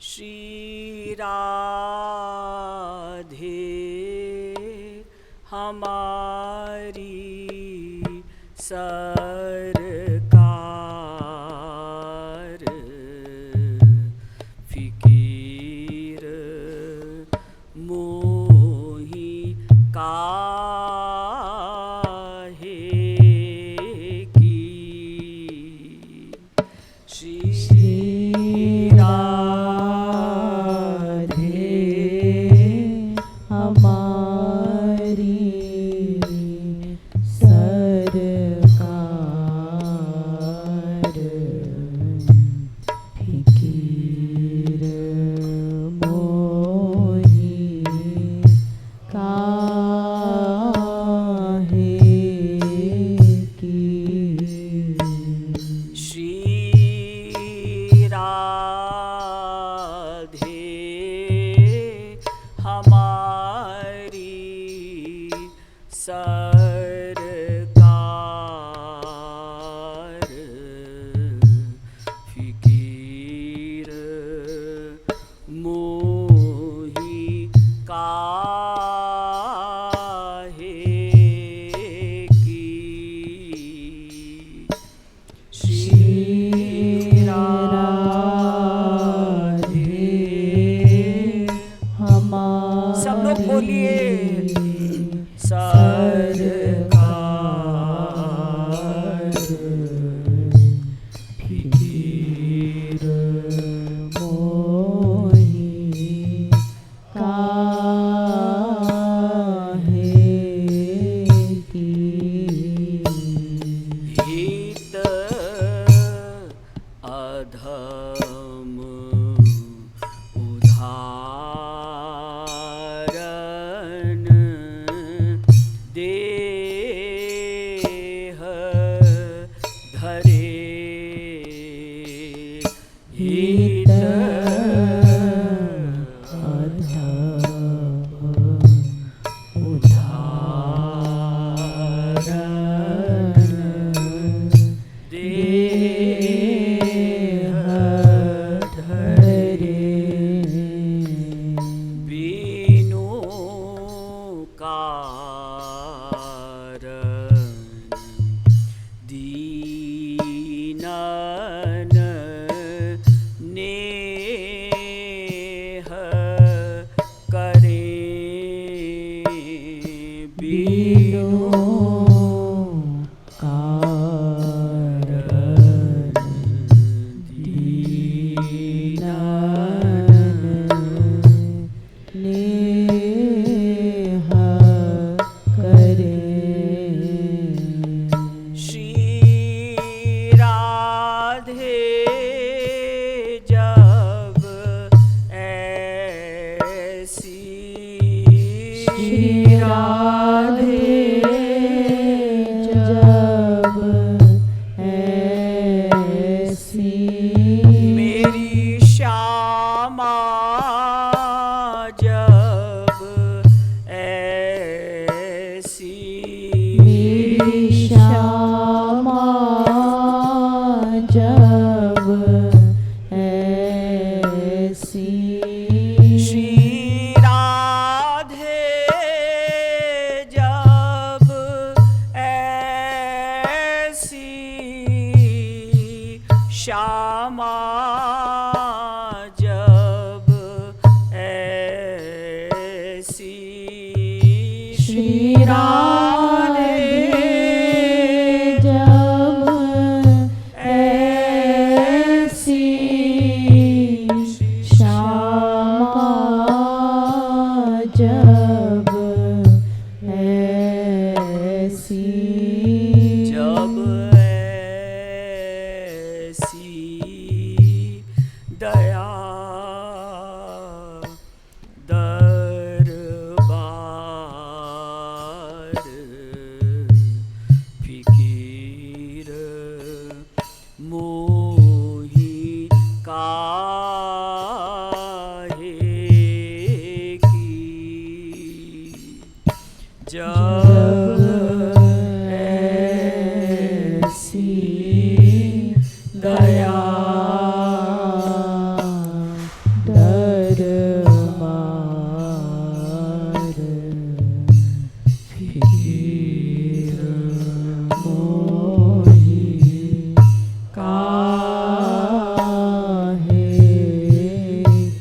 Shri Radhe हमारी सरकार, फिकीर मोही काहे की। श्री जब ऐसी दया दरबार फिकीर मोही काहे की जब ऐसी दया दरबार फिकीर मोही काहे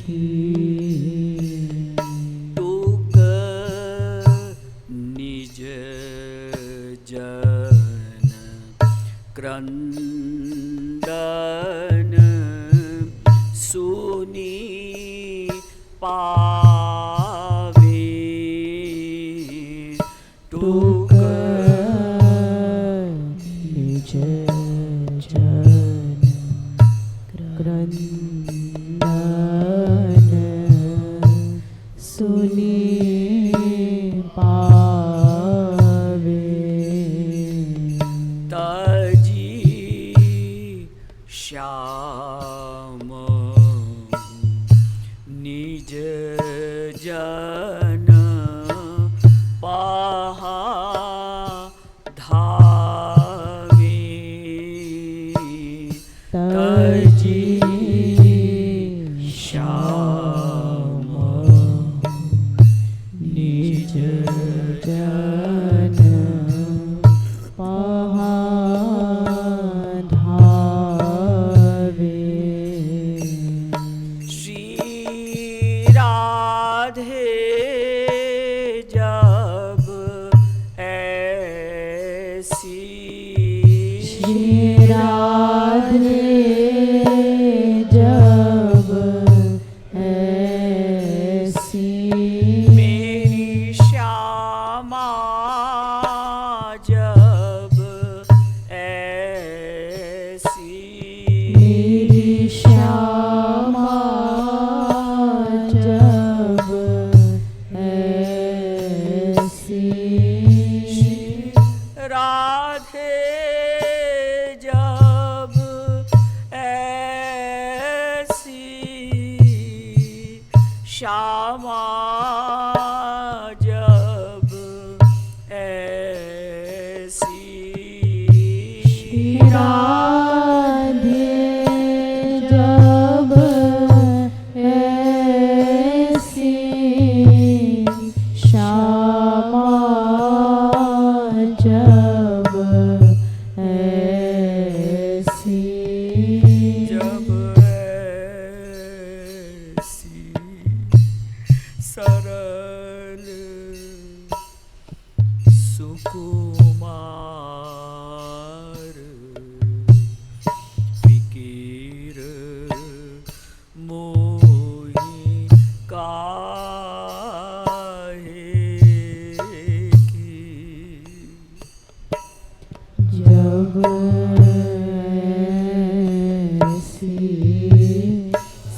की टूक निज जन क्रंदन सुनी पावे टूक निज जन क्रंदन सुनी पावे तजी श्याम निज जन पहा धावे तजी श्याम निज जन पहा धावे श्री राधे जब ऐसी श्री राधे जब ऐसी मेरी श्यामा जब ऐसी मेरी श्यामा जब ऐसी राधे जब ऐसी श्यामा जब ऐसी राधे जब ऐसी श्यामा जब ऐसी जब ऐसी सरल सुकुमार फिकीर मोही काहे की जब ऐसी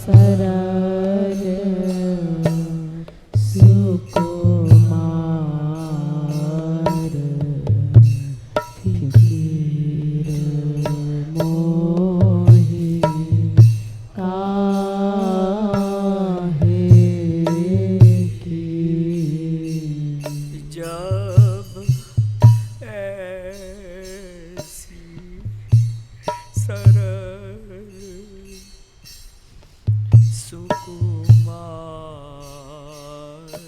सरल सुकुमार फिकीर मोही काहे की जब ऐसी सरल सुकुमार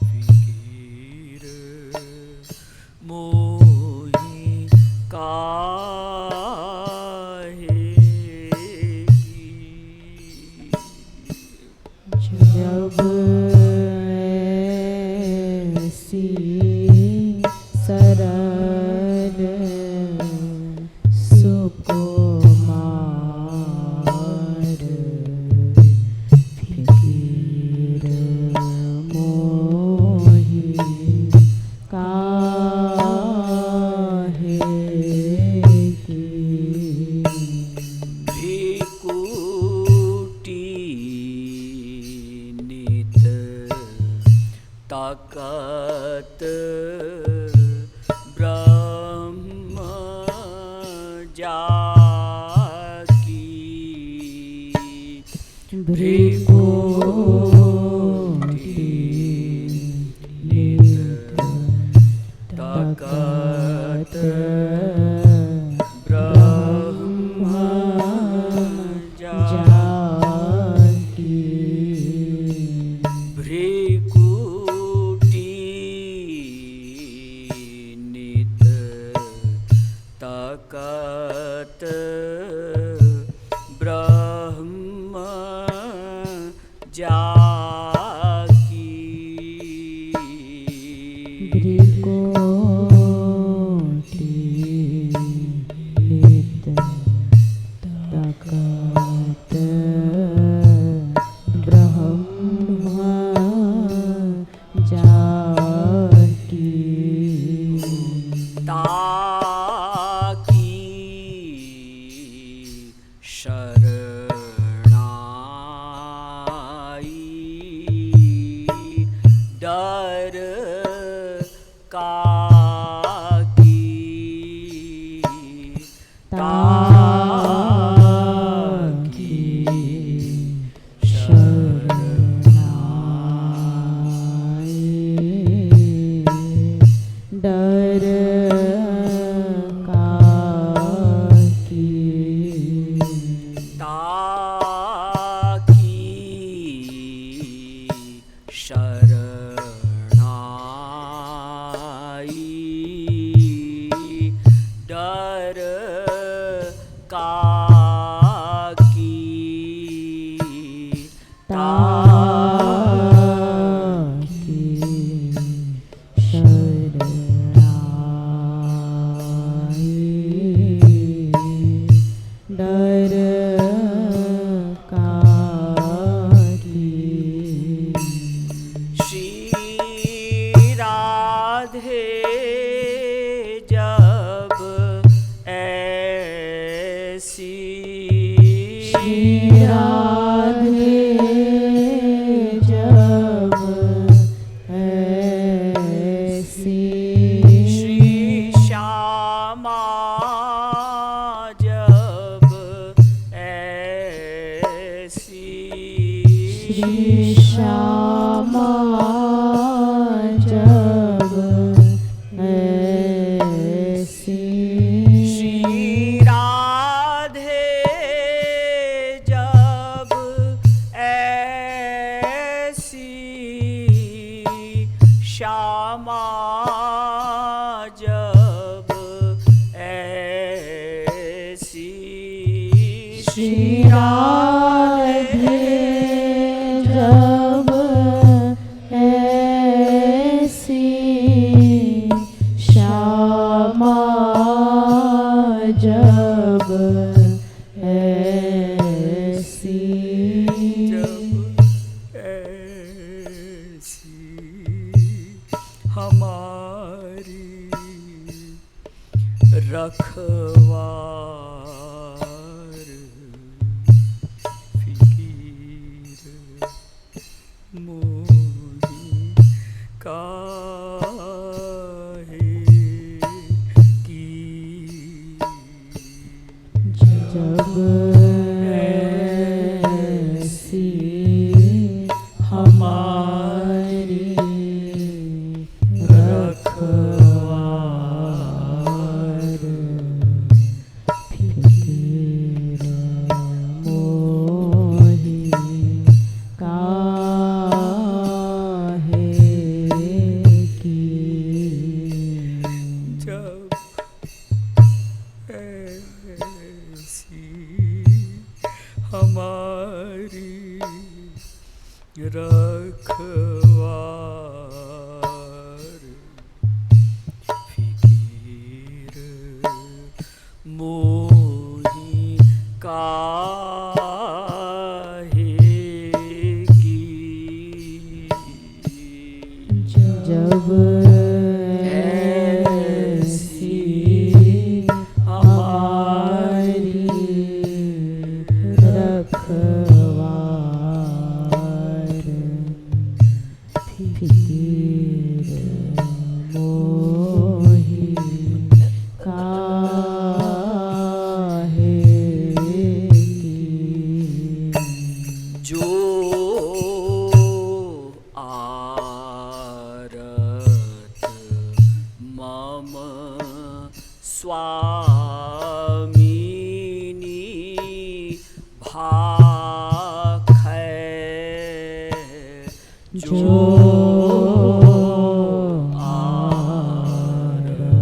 फिकीर मोही काहे की जब ऐसी सरल सुकुमार फिकीर मोही काहे भृकुटी नित तकत ब्रह्म जाकी भृकुटी नित तकत ब्रह्म जाकी भृकुटी नित तकत ब्रह्म जाकी ताकी शरणाई डर काकी ताकी शरणाई डर काकी ताकी शरणाई डर काकी ताकी शरणाई डर काकी श्री राधे जब ऐसी श्री राधे जब ऐसी श्री श्यामा जब ऐसी श्री श्यामा जब ऐसी श्री राधे जब ऐसी श्यामा जब ऐसी श्री राधे जब ऐसी श्यामा जब ऐसी जब ऐसी हमारी रखवार फिकीर मोही काहे की जब ऐसी हमारी रखवार फिकीर मोही काहे की जब ऐसी हमारी रखवार फिकीर मोही काहे की जब ऐसी हमारी रखवार फिकीर मोही काहे स्वामिनी भाखै जो आरत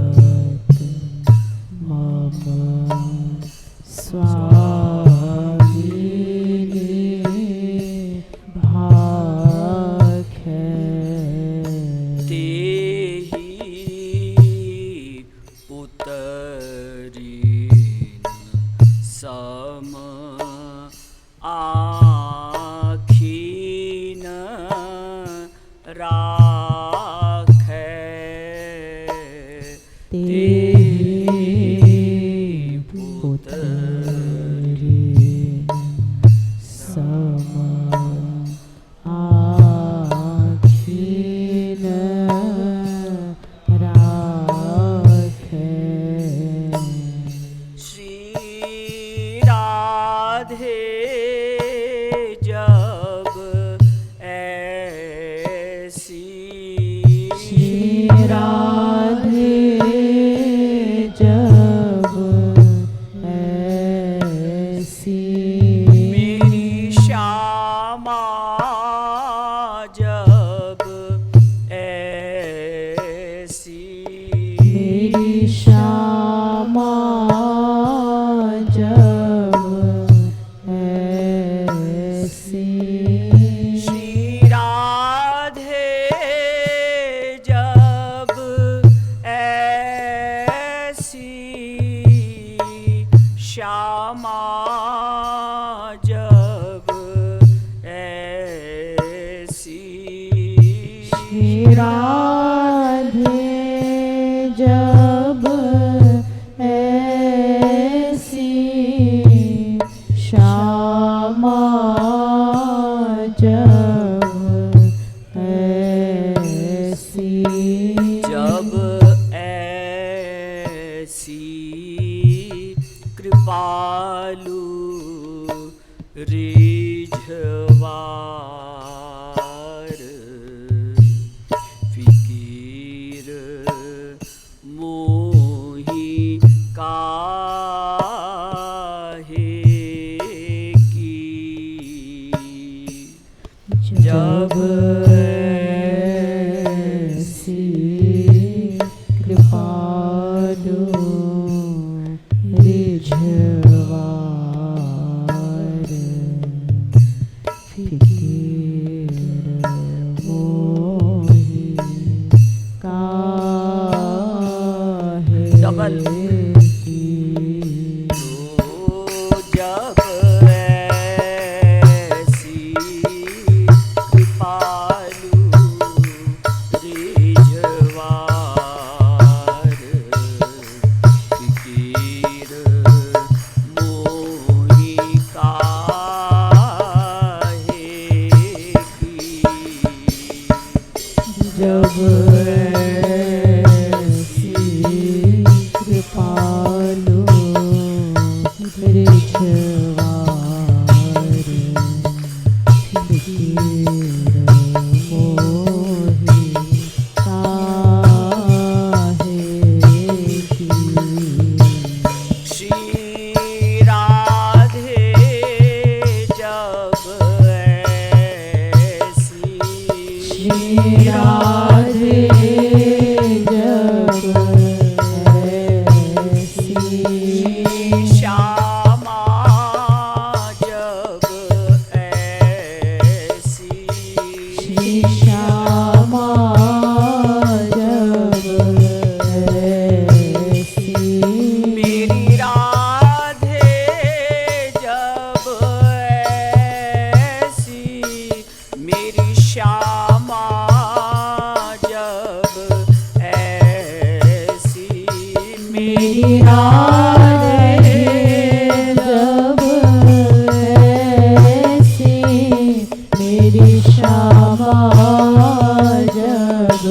मम स्वामिनी भाखै तेहि पुतरीन सम आखिन राखै तेहि पुतरीन सम आखिन राखै श्री राधे जब ऐसी श्री राधे जब ऐसी मेरी श्यामा जब ऐसी मेरी श्यामा जब ऐसी श्री राधे जब ऐसी श्यामा जब ऐसी श्री राधे जब ऐसी श्यामा जब ऐसी जब ऐसी कृपालु रिझवार फिकीर मोही काहे की जब ऐसी कृपालु रिझवार फिकीर मोही काहे डबल। की जब ऐसी कृपालु रिझवार फिकीर मोही काहे की जब ऐसी कृपालु रिझवार फिकीर मोही काहे की श्री राधे जब ऐसी श्री राधे जब ऐसी श्यामा जब ऐसी श्री श्यामा जब ऐसी मेरी राधे जब ऐसी मेरी श्यामा जब ऐसी मेरी राधे जब ऐसी मेरी श्यामा जब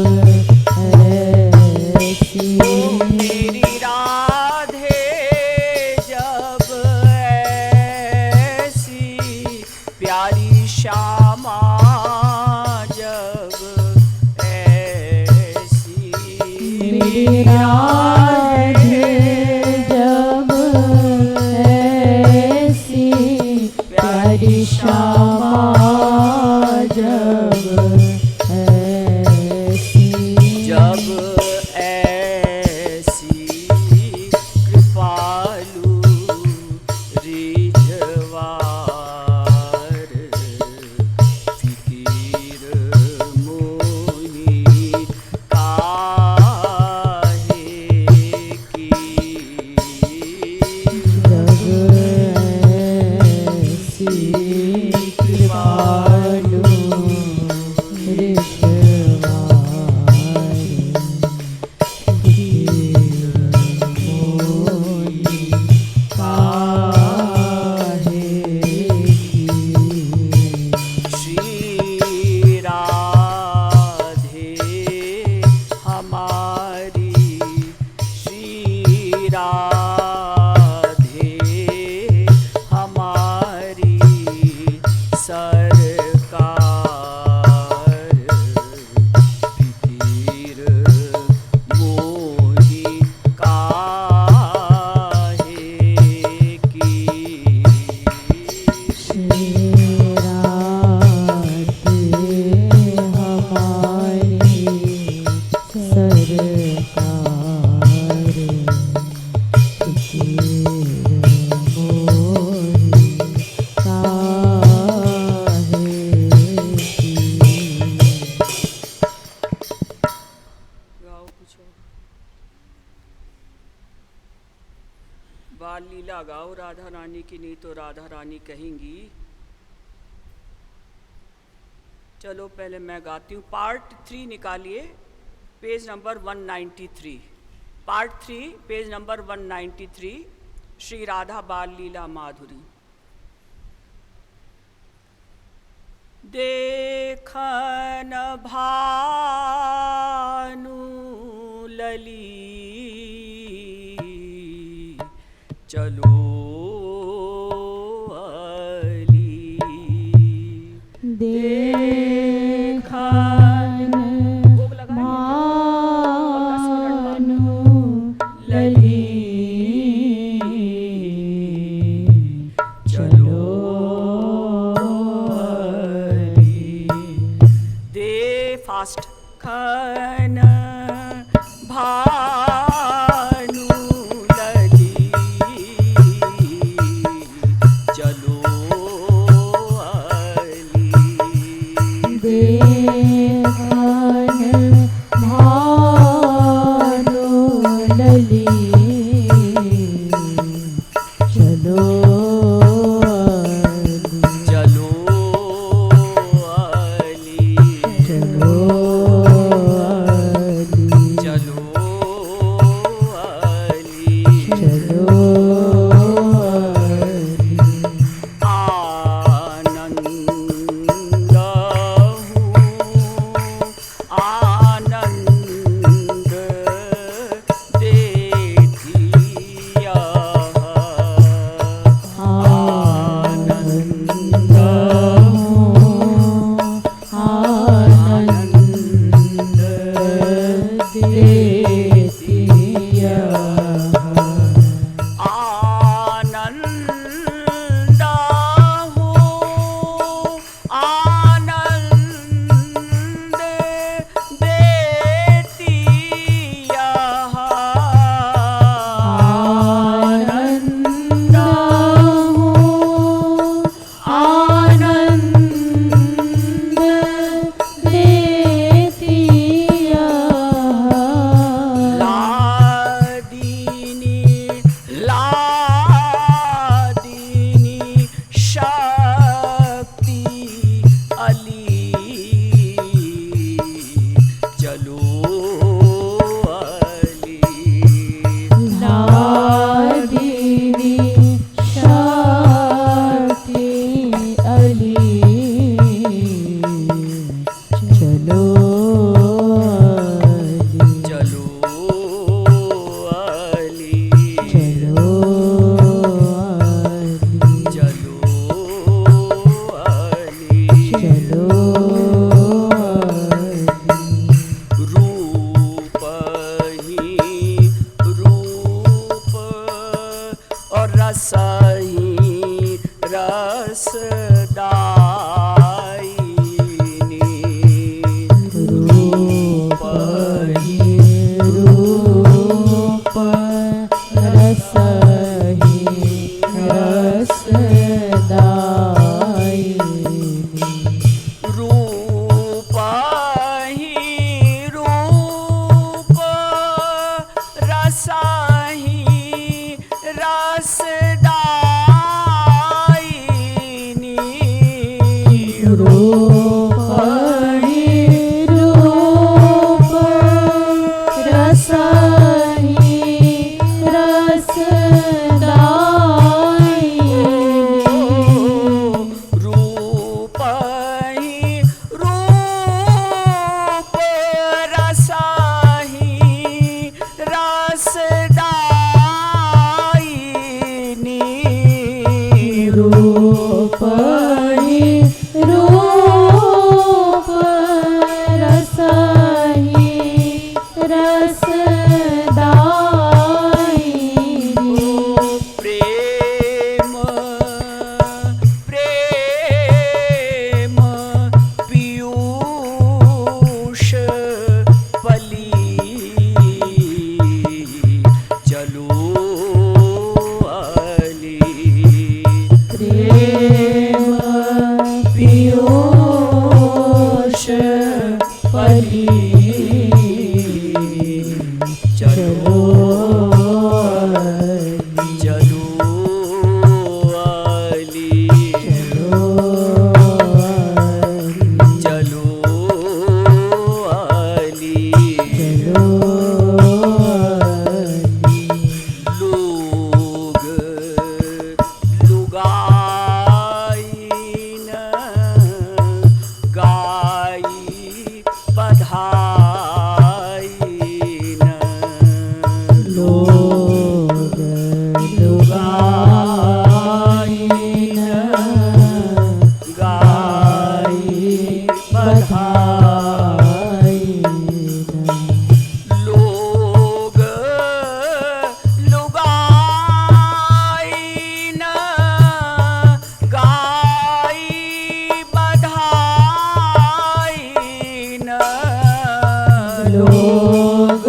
ऐसी मेरी राधे जब ऐसी प्यारी श्यामा जब ऐसी मेरी राधे राधे हमारी सरकार, फिकीर मोही काहे की। श्री राधे हमारी सरकार, फिकीर मोही काहे की। गाओ कुछ और। बाल लीला गाओ राधा रानी की, नहीं तो राधा रानी कहेंगी। चलो पहले मैं गाती हूँ। पार्ट 3 निकालिए, page number 193। Part 3 page number 193, Shri Radha बाल लीला माधुरी। देखन भानु लली चलो अली, देखन भोग लगाएंगे। भानु लली चलो अली। दे फास्ट खन भानु लली चलो अली। देखन भानु लली चलो अली। चलो अली, चलो अली, चलो अली, चलो अली। आनंद हूँ आनंद देखिया, आनंद आनंद देतिया, आनंद हो आनंद देतिया, आनंद हो आनंद देतिया। लादिनी लादिनी शक्ति अली चलो अली। लादिनी शक्ति अली चलो अली। चलो अली, चलो अली, चलो अली, चलो अली। रूप ही रूप और रस ही रसदायिनी, रूप ही रूप रस ही रसदायिनी। रूप ही रूप रस ही रसदायिनी, रूप ही रूप रस ही चलो अली प्रेम पीयूष पली चलो चलो अली चलो अली लोग लुगाइन गाई बधाइन लोग लुगाइन गाई बधाइन लोग लुगाइन गाई बधाइन लोग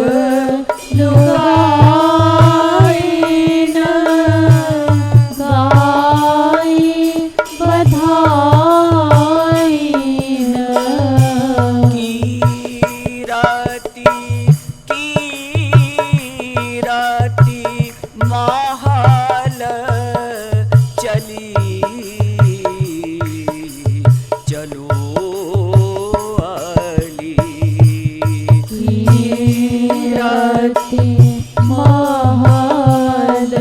लुगाइन गाई बधाइन कीरति महल चली चलो अली कीरति महल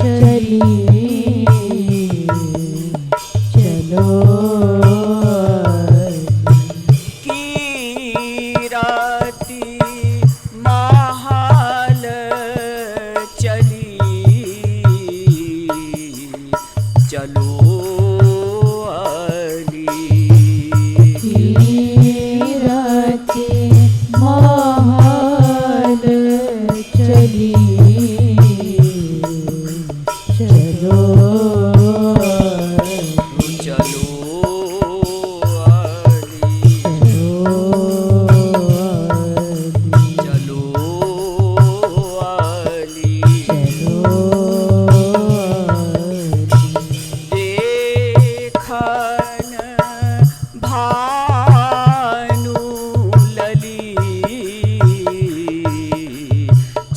चली चलो कीरति महल चली चलो अली कीरति महल चली चलो चलो अली चलो अली देखन भानु लली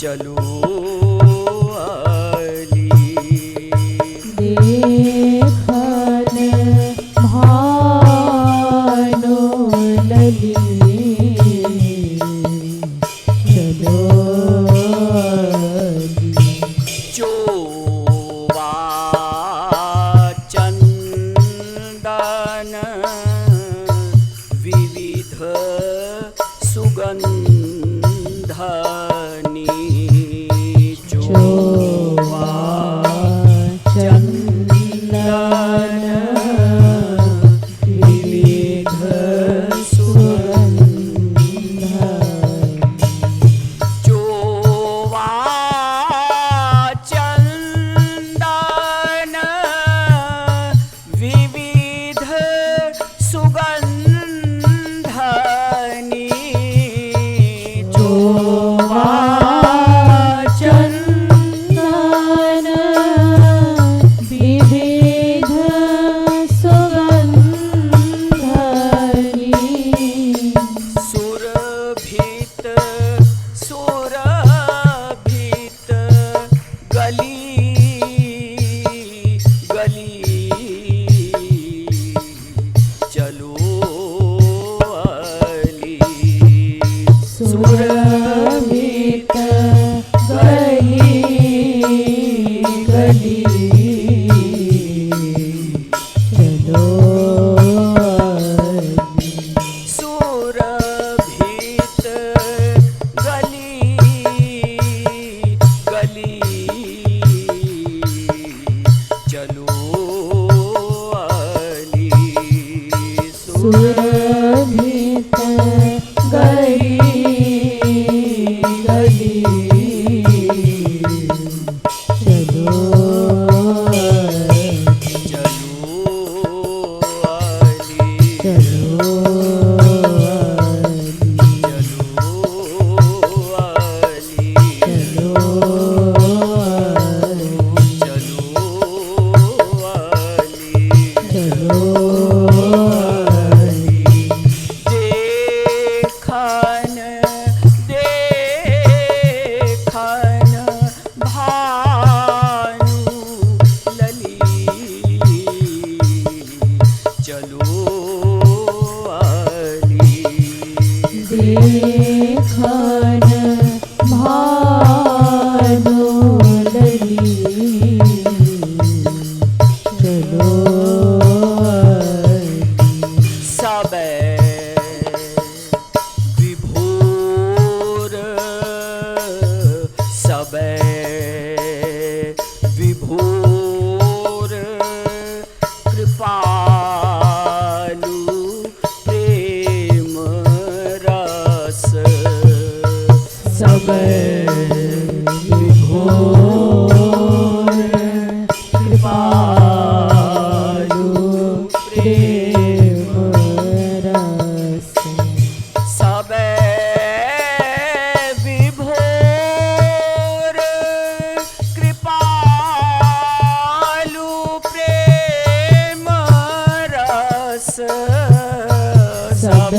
चलो अली देखन भानु लली चलो चोवा चंदन विविध सुगंधनी कृपालु प्रेम रस सब विभोर कृपालु प्रेम रस सब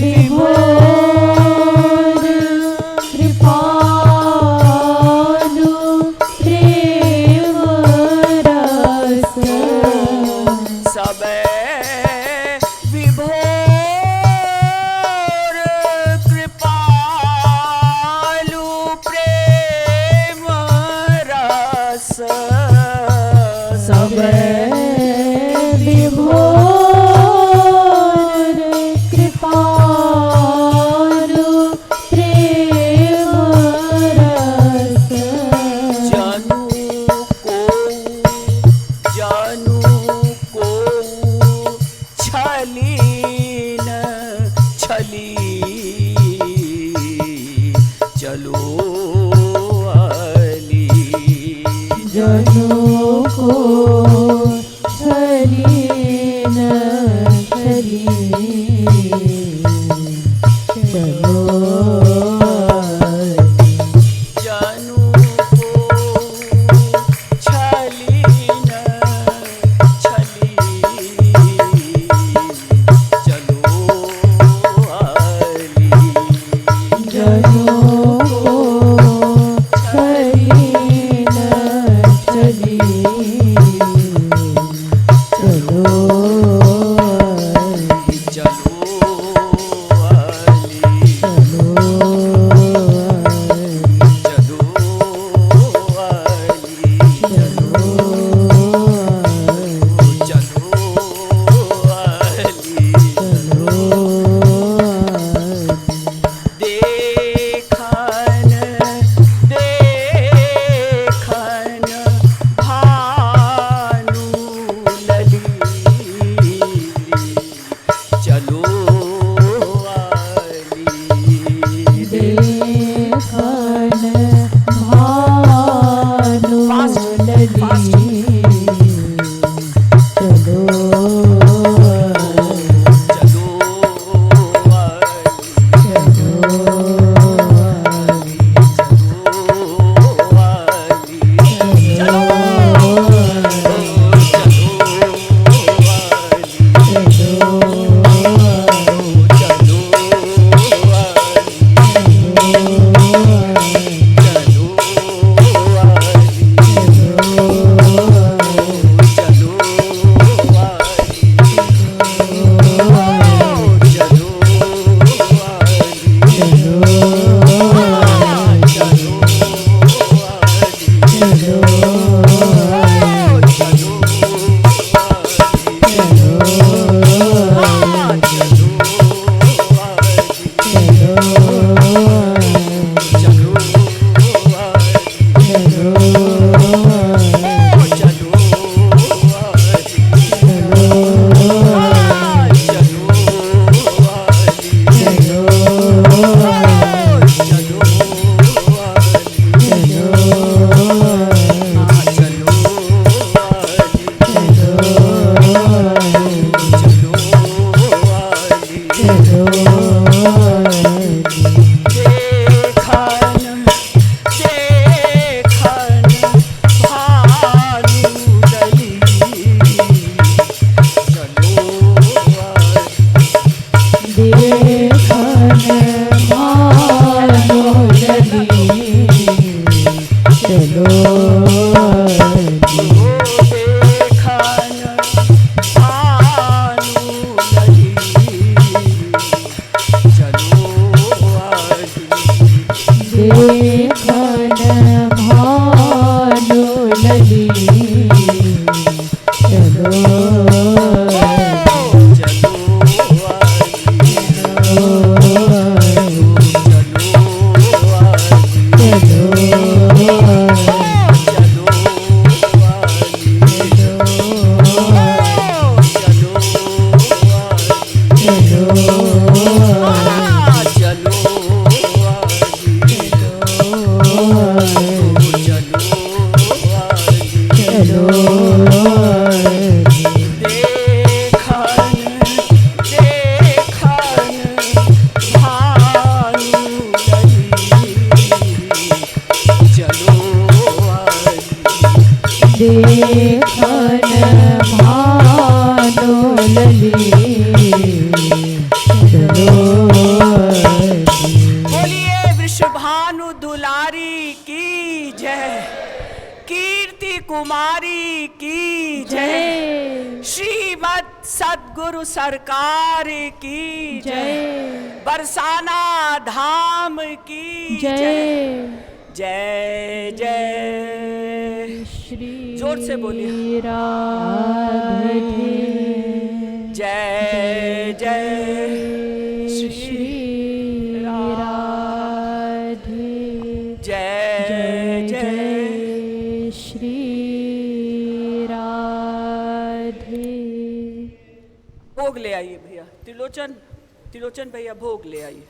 विभोर कृपालु प्रेम रस सब विभोर कृपालु प्रेम रस सब विभोर कृपालु प्रेम रस जनु को छलीन छली चलो अली जनु को छलीन छली चलो जनु को छलीन छली चलो अली जनु को छलीन छली चलो चलो अली चलो चलो अली चलो चलो अली देखन देखन भानु लली चलो अली देखन भानु लली चलो चलो चलो चलो आगे। चलो देखन देखन भानु लली, चलो आगे। देखन भानु लली, चलो बोलिए वृषभानु दुलारी की जय, कीर्ति कुमारी की जय, श्रीमद सद्गुरु सरकार की जय, बरसाना धाम की जय, जय जय श्री जोर से बोलिए। राधे जय जय श्री राधे जय जय श्री राधे। भोग ले आइए भैया, त्रिलोचन त्रिलोचन भैया भोग ले आइए।